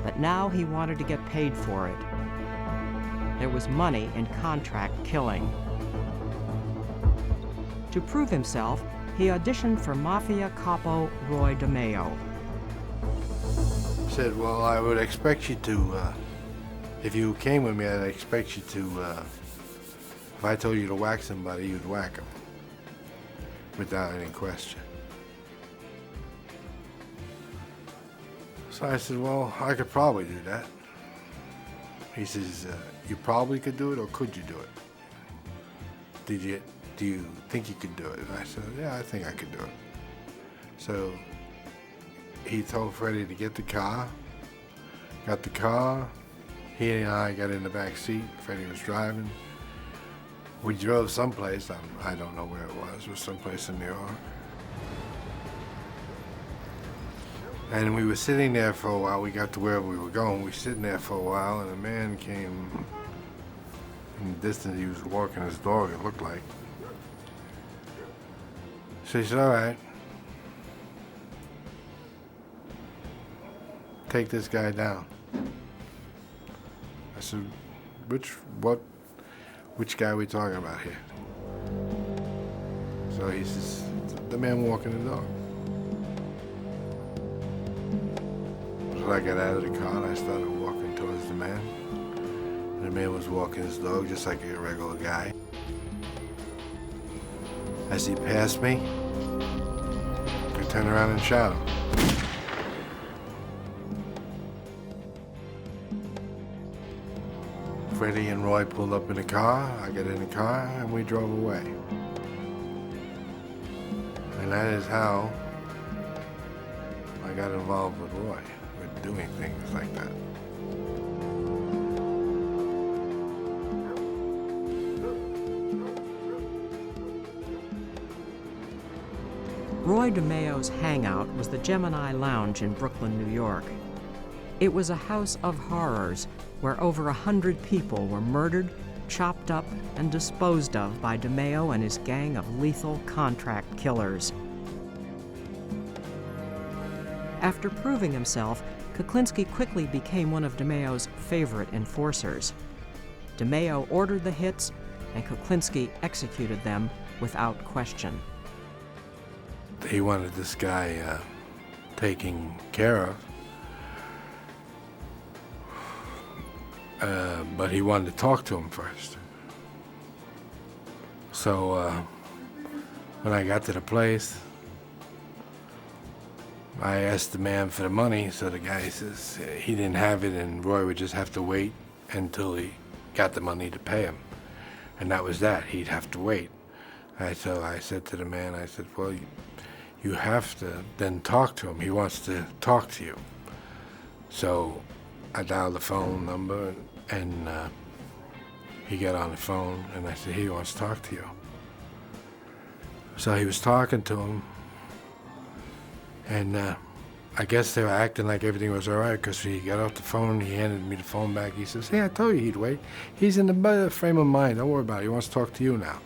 But now he wanted to get paid for it. There was money in contract killing. To prove himself, he auditioned for Mafia capo Roy DeMeo. Said, well, I would expect you to, if you came with me, I'd expect you to, if I told you to whack somebody, you'd whack him. Without any question. So I said, well, I could probably do that. He says, you probably could do it, or could you do it? Do you think you could do it? And I said, yeah, I think I could do it. So he told Freddie to get the car, got the car, he and I got in the back seat, Freddie was driving. We drove someplace, I don't know where it was someplace in New York. And we were sitting there for a while, we got to wherever we were going, we were sitting there for a while, and a man came in the distance, he was walking his dog, it looked like. So he said, all right, take this guy down. I said, which guy are we talking about here? So he says, the man walking the dog. So I got out of the car and I started walking towards the man. And the man was walking his dog just like a regular guy. As he passed me, I turned around and shot him. Freddie and Roy pulled up in the car, I got in the car, and we drove away. And that is how I got involved with Roy, with doing things like that. Roy DeMeo's hangout was the Gemini Lounge in Brooklyn, New York. It was a house of horrors where over 100 people were murdered, chopped up, and disposed of by DeMeo and his gang of lethal contract killers. After proving himself, Kuklinski quickly became one of DeMeo's favorite enforcers. DeMeo ordered the hits, and Kuklinski executed them without question. He wanted this guy taken care of. But he wanted to talk to him first. So when I got to the place, I asked the man for the money, so the guy says he didn't have it and Roy would just have to wait until he got the money to pay him. And that was that, he'd have to wait. So I said to the man, I said, well, you have to then talk to him. He wants to talk to you. So I dialed the phone number and he got on the phone and I said, he wants to talk to you. So he was talking to him and I guess they were acting like everything was all right because he got off the phone, he handed me the phone back. He says, hey, I told you he'd wait. He's in the better frame of mind, don't worry about it. He wants to talk to you now.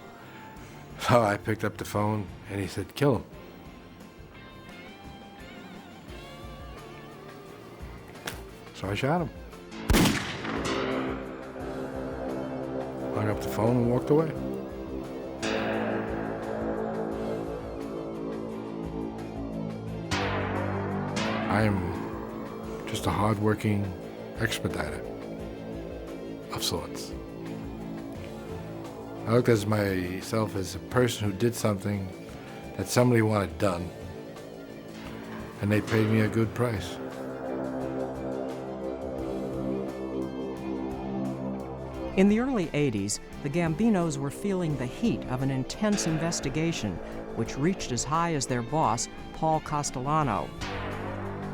So I picked up the phone and he said, kill him. So I shot him. Hung up the phone and walked away. I am just a hard-working expediter of sorts. I looked at myself as a person who did something that somebody wanted done, and they paid me a good price. In the early 80s, the Gambinos were feeling the heat of an intense investigation, which reached as high as their boss, Paul Castellano.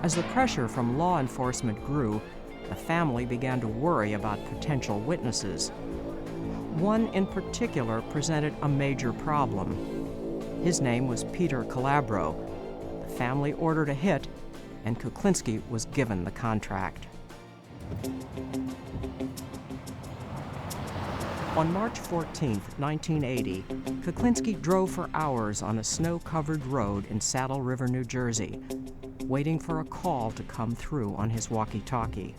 As the pressure from law enforcement grew, the family began to worry about potential witnesses. One in particular presented a major problem. His name was Peter Calabro. The family ordered a hit, and Kuklinski was given the contract. On March 14, 1980, Kuklinski drove for hours on a snow-covered road in Saddle River, New Jersey, waiting for a call to come through on his walkie-talkie.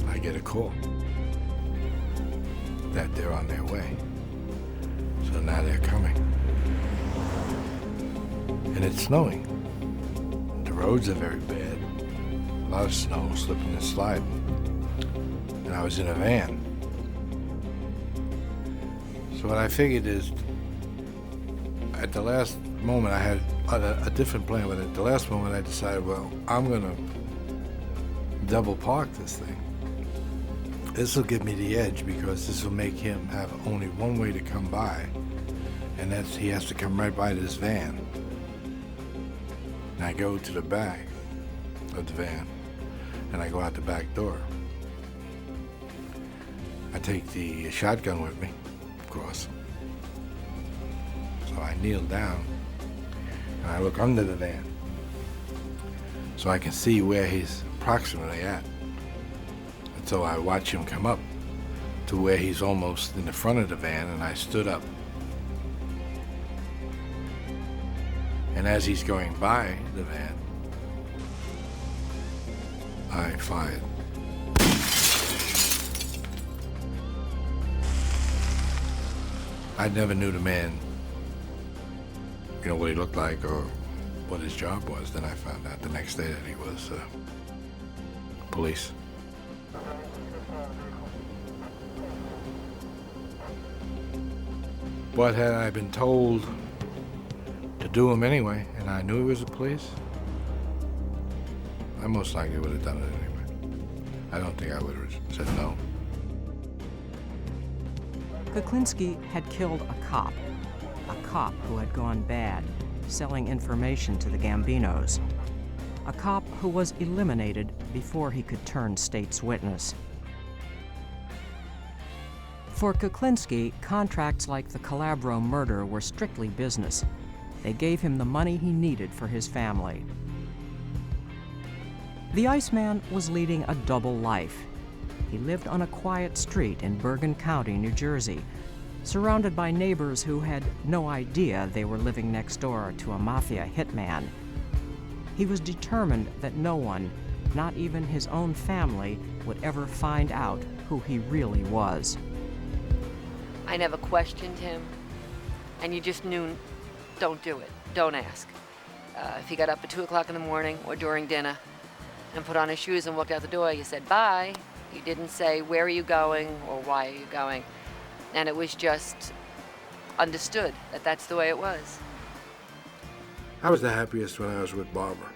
I get a call that they're on their way. So now they're coming. And it's snowing. The roads are very bad. A lot of snow, slipping and sliding. And I was in a van. So what I figured is, at the last moment I had a different plan, but at the last moment I decided, well, I'm gonna double park this thing. This will give me the edge because this will make him have only one way to come by, and that's he has to come right by this van. And I go to the back of the van, and I go out the back door. I take the shotgun with me, of course. So I kneel down, and I look under the van, so I can see where he's approximately at. And so I watch him come up to where he's almost in the front of the van, and I stood up. And as he's going by the van, I fired. I never knew the man, you know, what he looked like or what his job was. Then I found out the next day that he was police. But had I been told to do him anyway, and I knew he was the police, I most likely would have done it anyway. I don't think I would have said no. Kuklinski had killed a cop who had gone bad, selling information to the Gambinos, a cop who was eliminated before he could turn state's witness. For Kuklinski, contracts like the Calabro murder were strictly business. They gave him the money he needed for his family. The Iceman was leading a double life. He lived on a quiet street in Bergen County, New Jersey, surrounded by neighbors who had no idea they were living next door to a mafia hitman. He was determined that no one, not even his own family, would ever find out who he really was. I never questioned him, and you just knew, don't do it, don't ask. If he got up at 2 o'clock in the morning or during dinner and put on his shoes and walked out the door, you said bye. You didn't say, where are you going or why are you going? And it was just understood that that's the way it was. I was the happiest when I was with Barbara.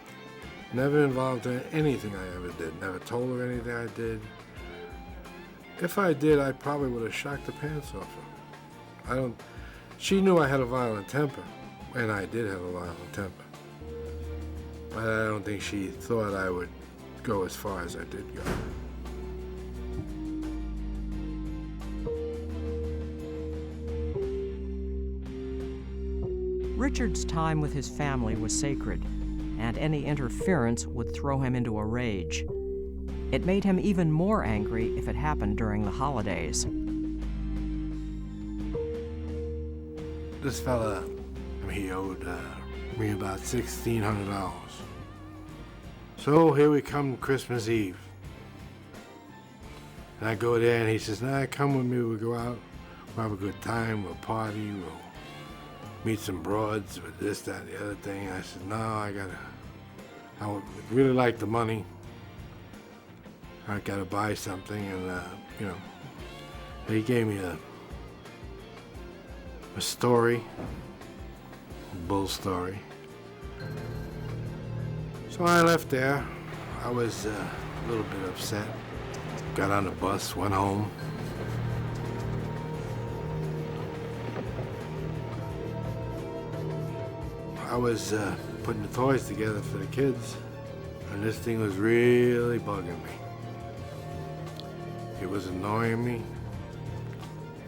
Never involved in anything I ever did. Never told her anything I did. If I did, I probably would have shocked the pants off her. She knew I had a violent temper, and I did have a violent temper. But I don't think she thought I would go as far as I did go. Richard's time with his family was sacred, and any interference would throw him into a rage. It made him even more angry if it happened during the holidays. This fella, he owed me about $1,600. So here we come Christmas Eve. And I go there and he says, nah, come with me, we'll go out, we'll have a good time, we'll party, we'll meet some broads with this, that, and the other thing. I said, no, I would really like the money. I gotta buy something, and he gave me a story, a bull story. So I left there. I was a little bit upset. Got on the bus, went home. I was putting the toys together for the kids, and this thing was really bugging me. It was annoying me.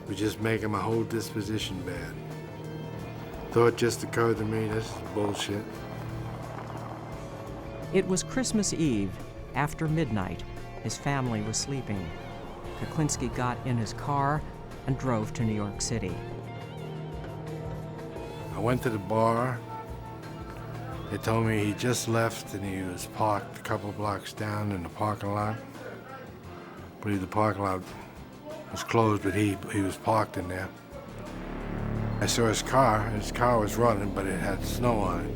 It was just making my whole disposition bad. Thought just occurred to me, this is bullshit. It was Christmas Eve, after midnight. His family was sleeping. Kuklinski got in his car and drove to New York City. I went to the bar. They told me he just left and he was parked a couple blocks down in the parking lot. I believe the parking lot was closed, but he was parked in there. I saw his car, and his car was running, but it had snow on it.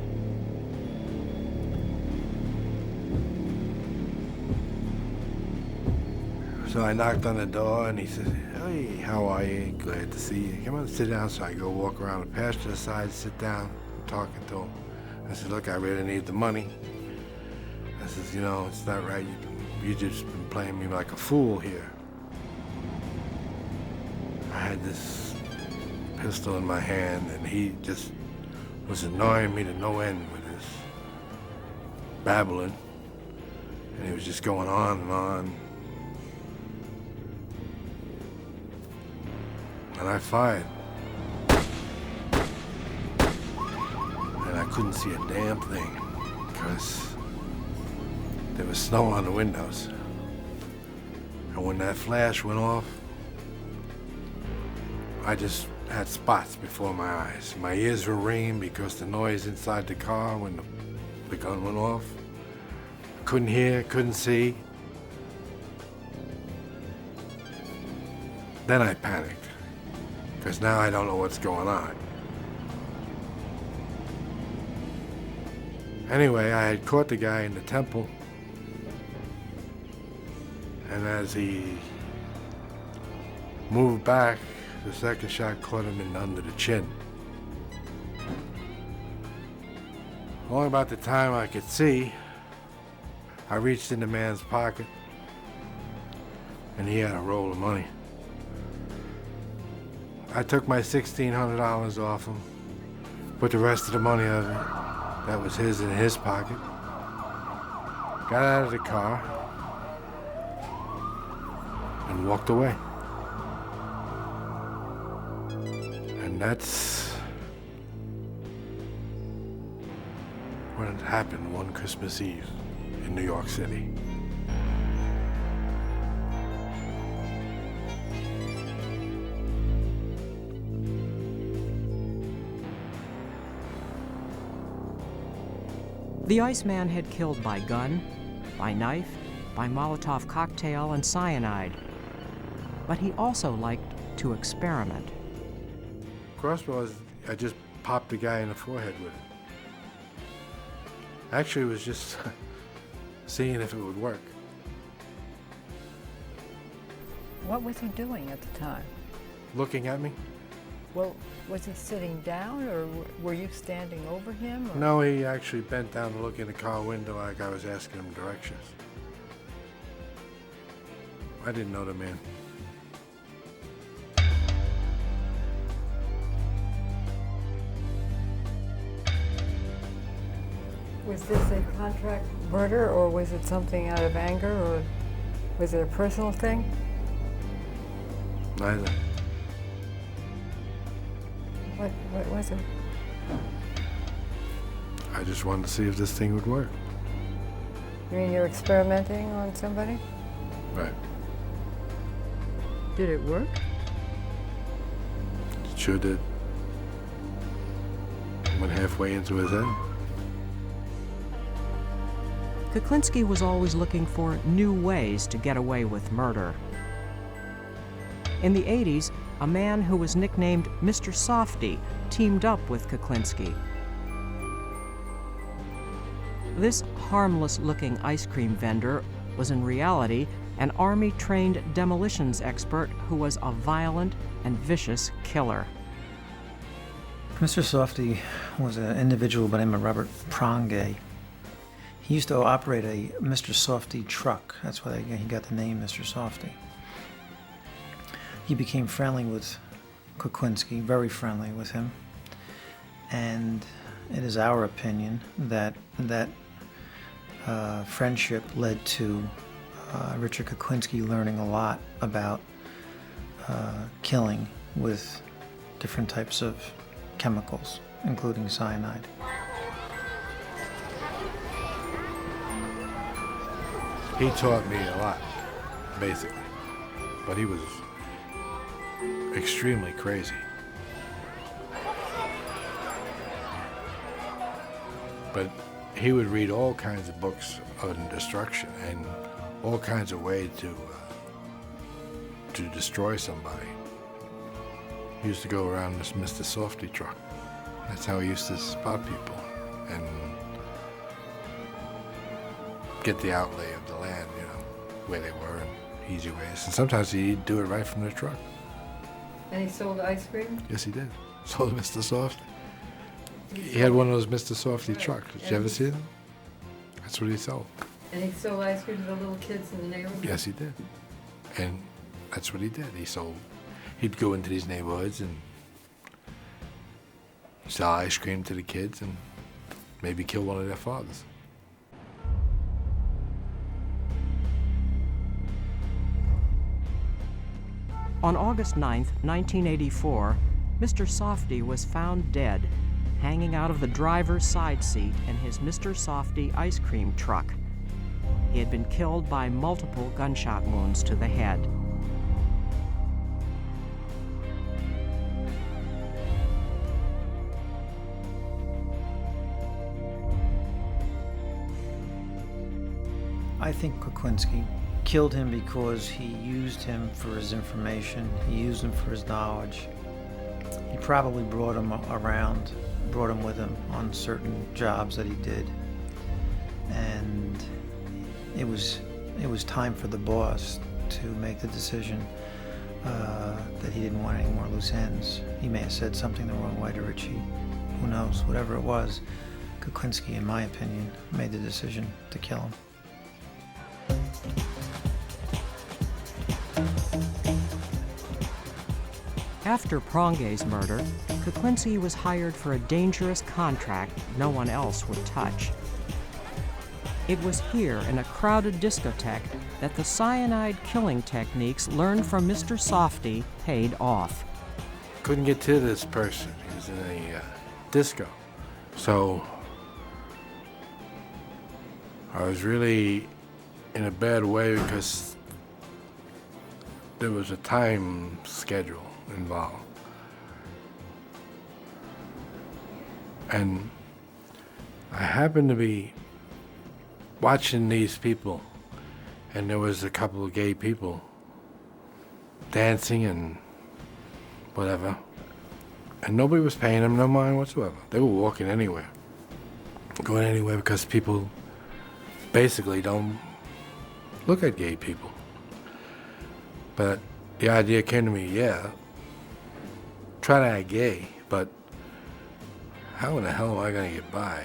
So I knocked on the door, and he said, "Hey, how are you? Glad to see you. Come on, sit down." So I go walk around the passenger side, sit down, I'm talking to him. I said, "Look, I really need the money." I says, "You know, it's not right. You just been playing me like a fool here." I had this pistol in my hand, and he just was annoying me to no end with his babbling. And he was just going on and on. And I fired. And I couldn't see a damn thing because there was snow on the windows. And when that flash went off, I just had spots before my eyes. My ears were ringing because the noise inside the car when the gun went off. Couldn't hear, couldn't see. Then I panicked, because now I don't know what's going on. Anyway, I had caught the guy in the temple, and as he moved back, the second shot caught him in under the chin. Only about the time I could see, I reached in the man's pocket, and he had a roll of money. I took my $1,600 off him, put the rest of the money of it, that was his, in his pocket, got out of the car, and walked away. And that's what had happened one Christmas Eve in New York City. The Iceman had killed by gun, by knife, by Molotov cocktail and cyanide. But he also liked to experiment. Crossbow, I just popped the guy in the forehead with it. Actually, it was just seeing if it would work. What was he doing at the time? Looking at me? Well, was he sitting down, or were you standing over him? Or? No, he actually bent down to look in the car window like I was asking him directions. I didn't know the man. Was this a contract murder, or was it something out of anger, or was it a personal thing? Neither. What was it? I just wanted to see if this thing would work. You mean you're experimenting on somebody? Right. Did it work? It sure did. Went halfway into his head. Kuklinski was always looking for new ways to get away with murder. In the 80s, a man who was nicknamed Mr. Softy teamed up with Kuklinski. This harmless-looking ice cream vendor was in reality an Army-trained demolitions expert who was a violent and vicious killer. Mr. Softy was an individual by the name of Robert Prongay. He used to operate a Mr. Softy truck. That's why he got the name Mr. Softy. He became friendly with Kuklinski, very friendly with him. And it is our opinion that friendship led to Richard Kuklinski learning a lot about killing with different types of chemicals, including cyanide. He taught me a lot, basically, but he was extremely crazy. But he would read all kinds of books on destruction and all kinds of ways to destroy somebody. He used to go around this Mr. Softy truck. That's how he used to spot people and get the outlay of the land, you know, where they were and easy ways. And sometimes he'd do it right from the truck. And he sold ice cream? Yes, he did. Sold Mr. Softy. He had one of those Mr. Softy trucks. Did you ever see them? That's what he sold. And he sold ice cream to the little kids in the neighborhood? Yes, he did. And that's what he did. He'd go into these neighborhoods and sell ice cream to the kids and maybe kill one of their fathers. On August 9, 1984, Mr. Softy was found dead, hanging out of the driver's side seat in his Mr. Softy ice cream truck. He had been killed by multiple gunshot wounds to the head. I think Kuklinski killed him because he used him for his information, he used him for his knowledge. He probably brought him around, brought him with him on certain jobs that he did. And it was time for the boss to make the decision that he didn't want any more loose ends. He may have said something the wrong way to Richie. Who knows? Whatever it was, Kuklinski, in my opinion, made the decision to kill him. After Prongay's murder, Kuklinski was hired for a dangerous contract no one else would touch. It was here in a crowded discotheque that the cyanide killing techniques learned from Mr. Softy paid off. Couldn't get to this person. He was in a disco. So I was really in a bad way because there was a time schedule involved. And I happened to be watching these people, and there was a couple of gay people dancing and whatever, and nobody was paying them no mind whatsoever. They were walking anywhere, going anywhere, because people basically don't look at gay people. But the idea came to me, yeah, try to act gay, but how in the hell am I gonna get by?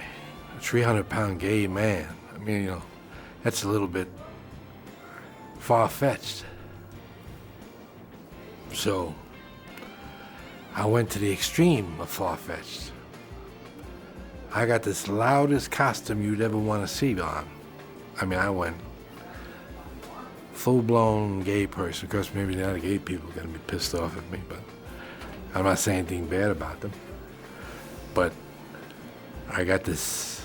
A 300-pound gay man. I mean, you know, that's a little bit far-fetched. So I went to the extreme of far-fetched. I got this loudest costume you'd ever want to see on. I mean, I went full-blown gay person. Of course, maybe the other gay people are gonna be pissed off at me, but I'm not saying anything bad about them. But I got this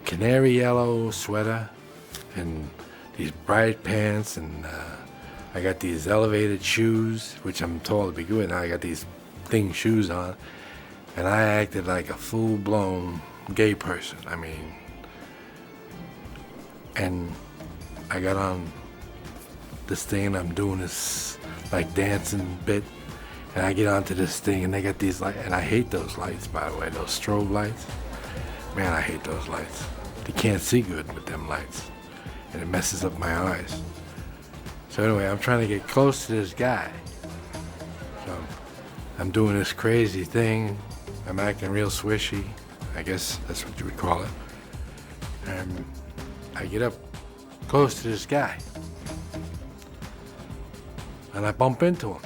canary yellow sweater and these bright pants, and I got these elevated shoes, which I'm tall to begin with. Now I got these thing shoes on, and I acted like a full-blown gay person. I mean, and I got on this thing, and I'm doing this like dancing bit, and I get onto this thing, and they got these lights, and I hate those lights, by the way, those strobe lights. Man, I hate those lights. You can't see good with them lights, and it messes up my eyes. So anyway, I'm trying to get close to this guy. So I'm doing this crazy thing. I'm acting real swishy. I guess that's what you would call it. And I get up close to this guy, and I bump into him.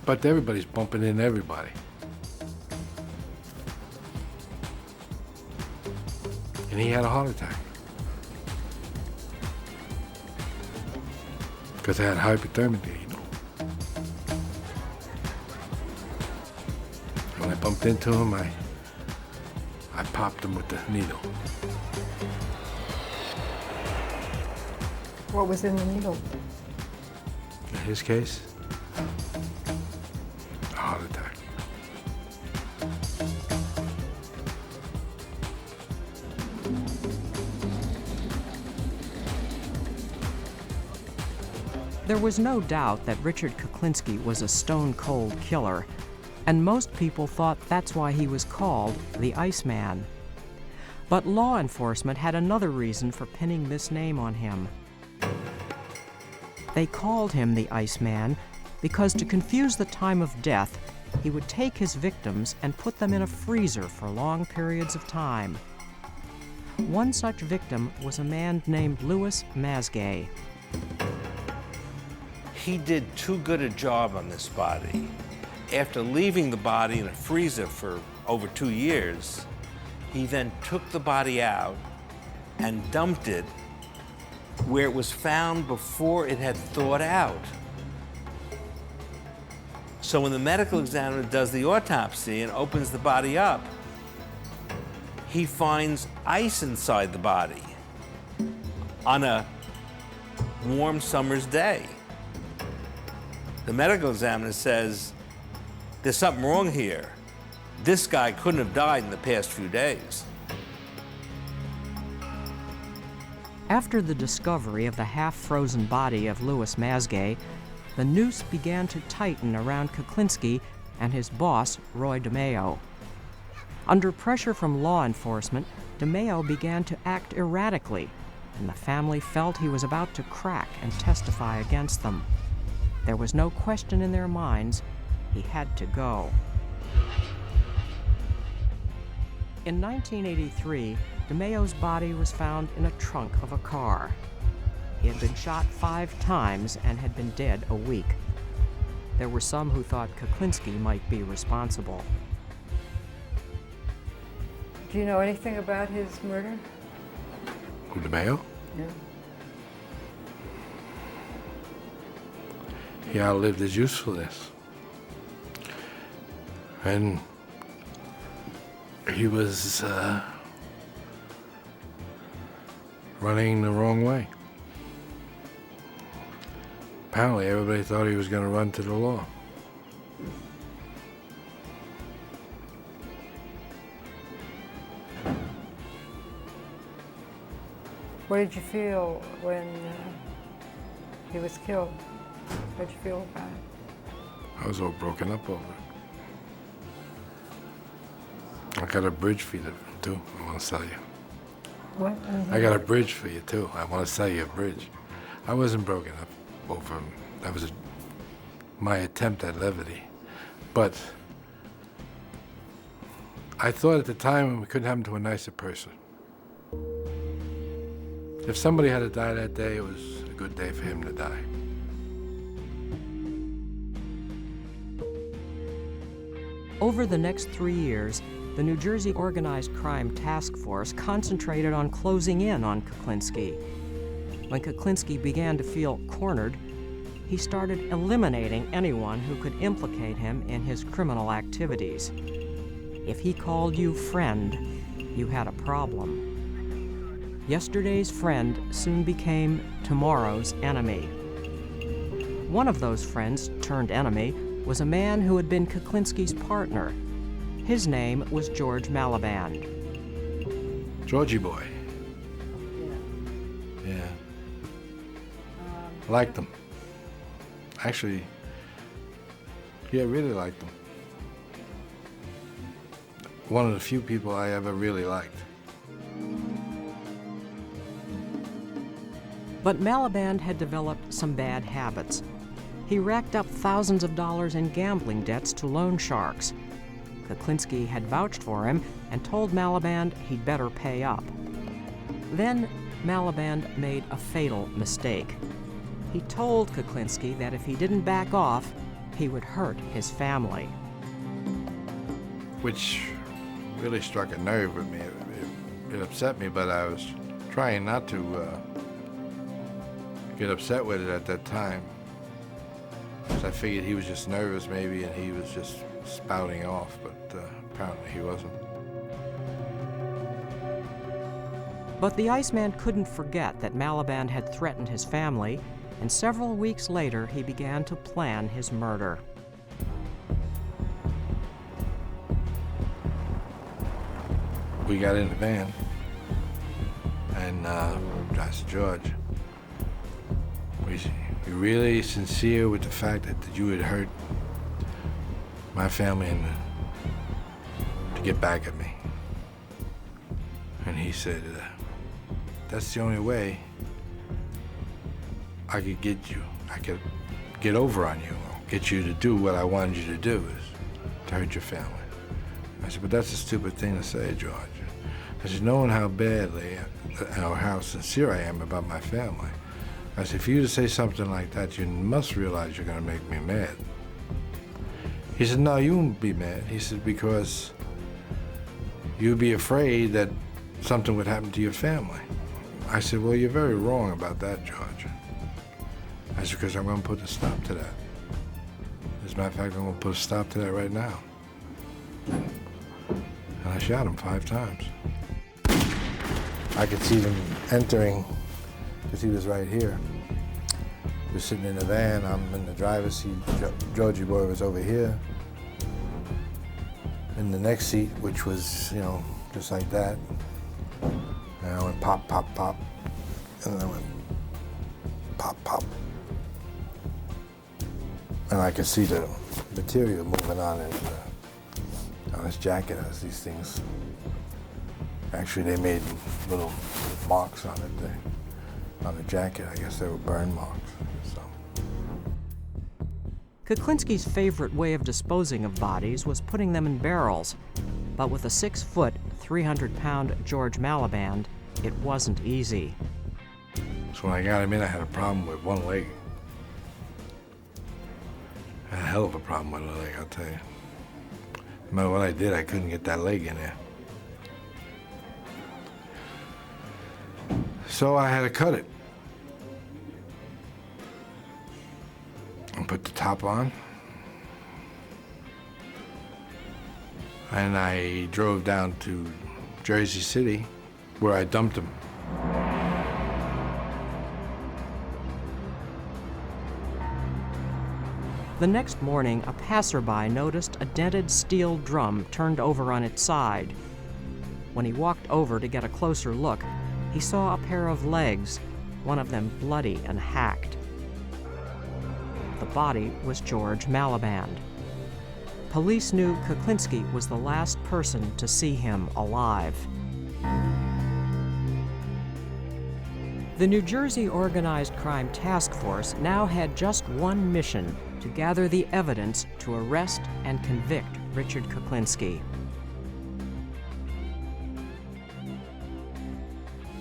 But everybody's bumping into everybody. And he had a heart attack. Because I had hypothermia, you know. When I bumped into him, I popped him with the needle. What was in the needle? In his case, a heart attack. There was no doubt that Richard Kuklinski was a stone-cold killer, and most people thought that's why he was called the Iceman. But law enforcement had another reason for pinning this name on him. They called him the Iceman because, to confuse the time of death, he would take his victims and put them in a freezer for long periods of time. One such victim was a man named Louis Masgay. He did too good a job on this body. After leaving the body in a freezer for over 2 years, he then took the body out and dumped it where it was found before it had thawed out. So when the medical examiner does the autopsy and opens the body up, he finds ice inside the body on a warm summer's day. The medical examiner says, there's something wrong here. This guy couldn't have died in the past few days. After the discovery of the half-frozen body of Louis Masgay, the noose began to tighten around Kuklinski and his boss, Roy DeMeo. Under pressure from law enforcement, DeMeo began to act erratically, and the family felt he was about to crack and testify against them. There was no question in their minds, he had to go. In 1983, DeMeo's body was found in a trunk of a car. He had been shot 5 times and had been dead a week. There were some who thought Kuklinski might be responsible. Do you know anything about his murder? Who, DeMeo? Yeah. He outlived his usefulness. And he was running the wrong way. Apparently, everybody thought he was going to run to the law. What did you feel when he was killed? What did you feel about it? I was all broken up over it. I got a bridge for you, too, I want to sell you. What? I got a bridge for you, too. I want to sell you a bridge. I wasn't broken up over him. That was my attempt at levity. But I thought at the time it couldn't happen to a nicer person. If somebody had to die that day, it was a good day for him to die. Over the next 3 years, the New Jersey Organized Crime Task Force concentrated on closing in on Kuklinski. When Kuklinski began to feel cornered, he started eliminating anyone who could implicate him in his criminal activities. If he called you friend, you had a problem. Yesterday's friend soon became tomorrow's enemy. One of those friends turned enemy was a man who had been Kuklinski's partner. His name was George Maliband. Georgie boy. Yeah. Liked him. Actually, yeah, really liked him. One of the few people I ever really liked. But Maliband had developed some bad habits. He racked up thousands of dollars in gambling debts to loan sharks. Kuklinski had vouched for him and told Maliband he'd better pay up. Then Maliband made a fatal mistake. He told Kuklinski that if he didn't back off, he would hurt his family. Which really struck a nerve with me. It upset me, but I was trying not to get upset with it at that time. So I figured he was just nervous maybe, and he was just spouting off, but apparently he wasn't. But the Iceman couldn't forget that Malliband had threatened his family, and several weeks later he began to plan his murder. We got in the van, and I asked George, "You really sincere with the fact that you had hurt my family and to get back at me?" And he said, "That's the only way I could get you. I could get over on you, or get you to do what I wanted you to do, is to hurt your family." I said, "But that's a stupid thing to say, George." I said, "Knowing how badly or how sincere I am about my family," I said, "for you to say something like that, you must realize you're going to make me mad." He said, "No, you won't be mad." He said, "Because you'd be afraid that something would happen to your family." I said, "Well, you're very wrong about that, George." I said, "Because I'm going to put a stop to that. As a matter of fact, I'm going to put a stop to that right now." And I shot him 5 times. I could see them entering, because he was right here. He was sitting in the van, I'm in the driver's seat, Georgie boy was over here. In the next seat, which was, you know, just like that. And I went pop, pop, pop. And then I went pop, pop. And I could see the material moving on his jacket as these things. Actually, they made little marks on it, on the jacket. I guess they were burn marks. So. Kuklinski's favorite way of disposing of bodies was putting them in barrels, but with a 6-foot, 300-pound George Malliband, it wasn't easy. So when I got him in, I had a problem with one leg. I had a hell of a problem with the leg, I'll tell you. No matter what I did, I couldn't get that leg in there. So I had to cut it. And put the top on. And I drove down to Jersey City, where I dumped him. The next morning, a passerby noticed a dented steel drum turned over on its side. When he walked over to get a closer look, he saw a pair of legs, one of them bloody and hacked. The body was George Malliband. Police knew Kuklinski was the last person to see him alive. The New Jersey Organized Crime Task Force now had just one mission: to gather the evidence to arrest and convict Richard Kuklinski.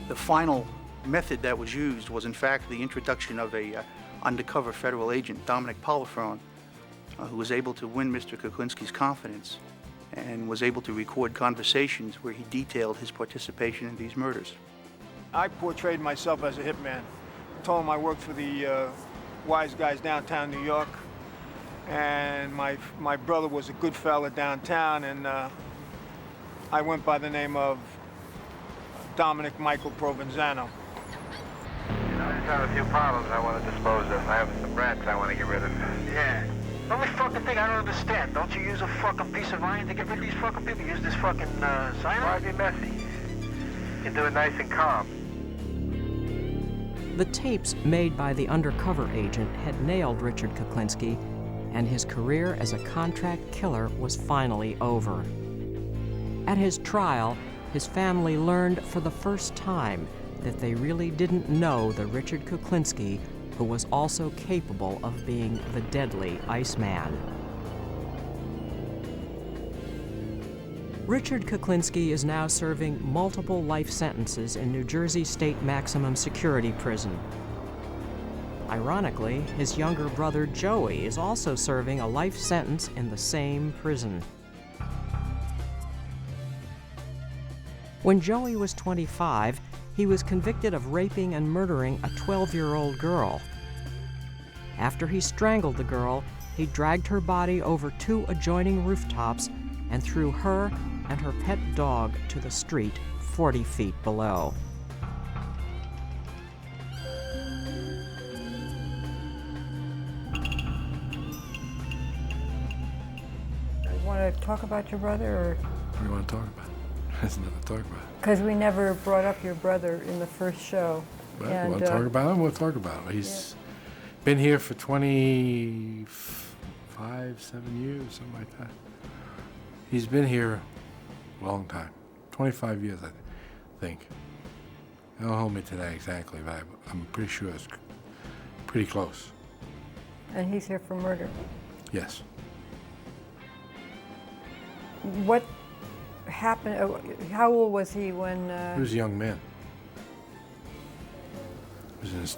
The final method that was used was in fact the introduction of a undercover federal agent, Dominic Polifron, who was able to win Mr. Kuklinski's confidence and was able to record conversations where he detailed his participation in these murders. I portrayed myself as a hitman. I told him I worked for the wise guys downtown New York, and my brother was a good fella downtown, and I went by the name of Dominic Michael Provenzano. You know, I just have a few problems I want to dispose of. I have some rats I want to get rid of. Yeah. The only fucking thing I don't understand, don't you use a fucking piece of iron to get rid of these fucking people? Use this fucking cyanide? Why be messy? You do it nice and calm. The tapes made by the undercover agent had nailed Richard Kuklinski, and his career as a contract killer was finally over. At his trial, his family learned for the first time that they really didn't know the Richard Kuklinski who was also capable of being the deadly Iceman. Richard Kuklinski is now serving multiple life sentences in New Jersey State Maximum Security Prison. Ironically, his younger brother Joey is also serving a life sentence in the same prison. When Joey was 25, he was convicted of raping and murdering a 12-year-old girl. After he strangled the girl, he dragged her body over 2 adjoining rooftops and threw her and her pet dog to the street 40 feet below. Want to talk about your brother, or? What do you want to talk about? There's nothing to talk about. Because we never brought up your brother in the first show. But you want to talk about him? We'll talk about him. He's been here for 25, 7 years, something like that. He's been here a long time, 25 years, I think. Don't hold me to that exactly, but I'm pretty sure it's pretty close. And he's here for murder. Yes. What happened? How old was he when? He was a young man. He was in his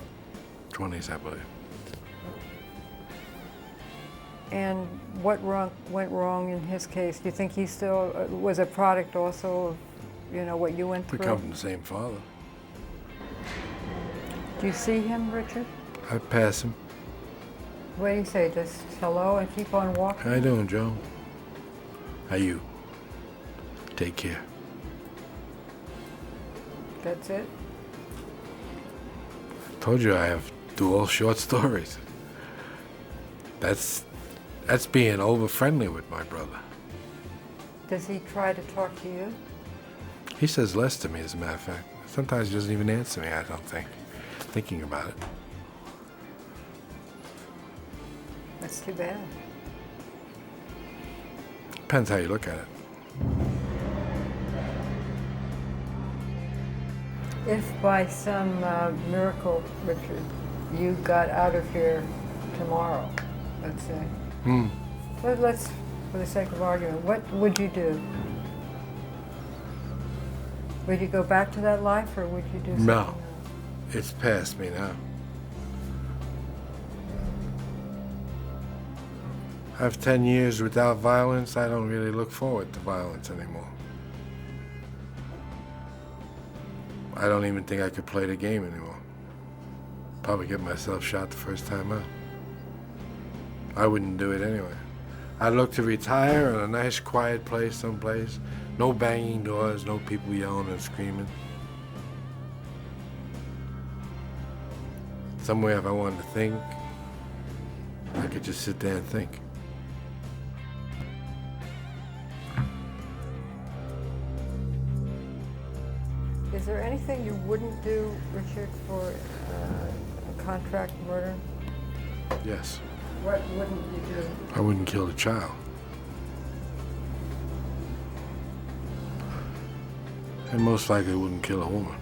20s, I believe. And what went wrong in his case? Do you think he still was a product also of, you know, what you went through? We come from the same father. Do you see him, Richard? I pass him. What do you say? Just hello and keep on walking? How you doing, Joe? How you? Take care. That's it? Told you I have dual short stories. That's being over friendly with my brother. Does he try to talk to you? He says less to me, as a matter of fact. Sometimes he doesn't even answer me, I don't think. Thinking about it. That's too bad. Depends how you look at it. If by some miracle, Richard, you got out of here tomorrow, let's say. But let's, for the sake of argument, what would you do? Would you go back to that life, or would you do something else? No. It's past me now. I have 10 years without violence. I don't really look forward to violence anymore. I don't even think I could play the game anymore. Probably get myself shot the first time out. I wouldn't do it anyway. I'd look to retire in a nice quiet place someplace. No banging doors, no people yelling and screaming. Somewhere if I wanted to think, I could just sit there and think. Is there anything you wouldn't do, Richard, for a contract murder? Yes. What wouldn't you do? I wouldn't kill the child. And most likely wouldn't kill a woman.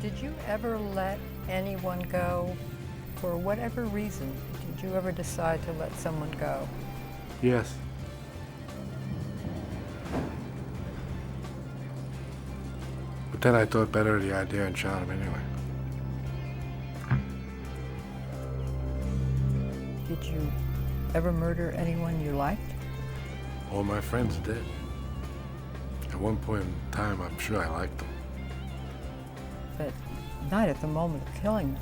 Did you ever let anyone go? For whatever reason, did you ever decide to let someone go? Yes. But then I thought better of the idea and shot him anyway. Did you ever murder anyone you liked? All my friends did. At one point in time, I'm sure I liked them. But not at the moment of killing them.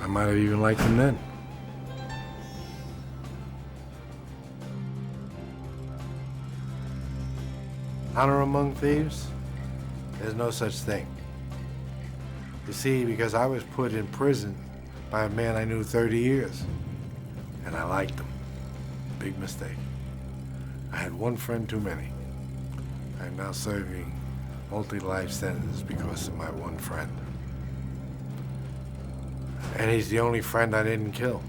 I might have even liked them then. Honor among thieves? There's no such thing. You see, because I was put in prison by a man I knew 30 years, and I liked him. Big mistake. I had one friend too many. I'm now serving multi-life sentences because of my one friend. And he's the only friend I didn't kill.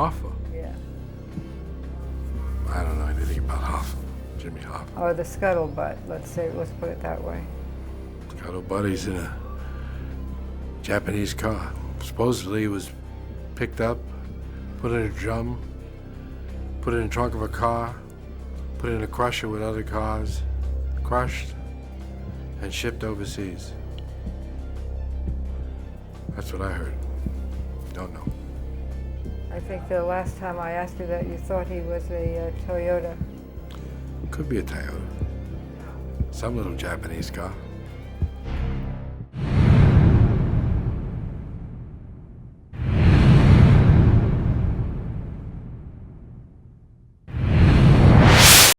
Hoffa? Yeah. I don't know anything about Hoffa. Jimmy Hoffa. Or the scuttlebutt, let's put it that way. Scuttlebutt, he's in a Japanese car. Supposedly he was picked up, put in a drum, put in the trunk of a car, put in a crusher with other cars, crushed, and shipped overseas. That's what I heard. Don't know. I think the last time I asked you that, you thought he was a Toyota. Could be a Toyota. Some little Japanese car.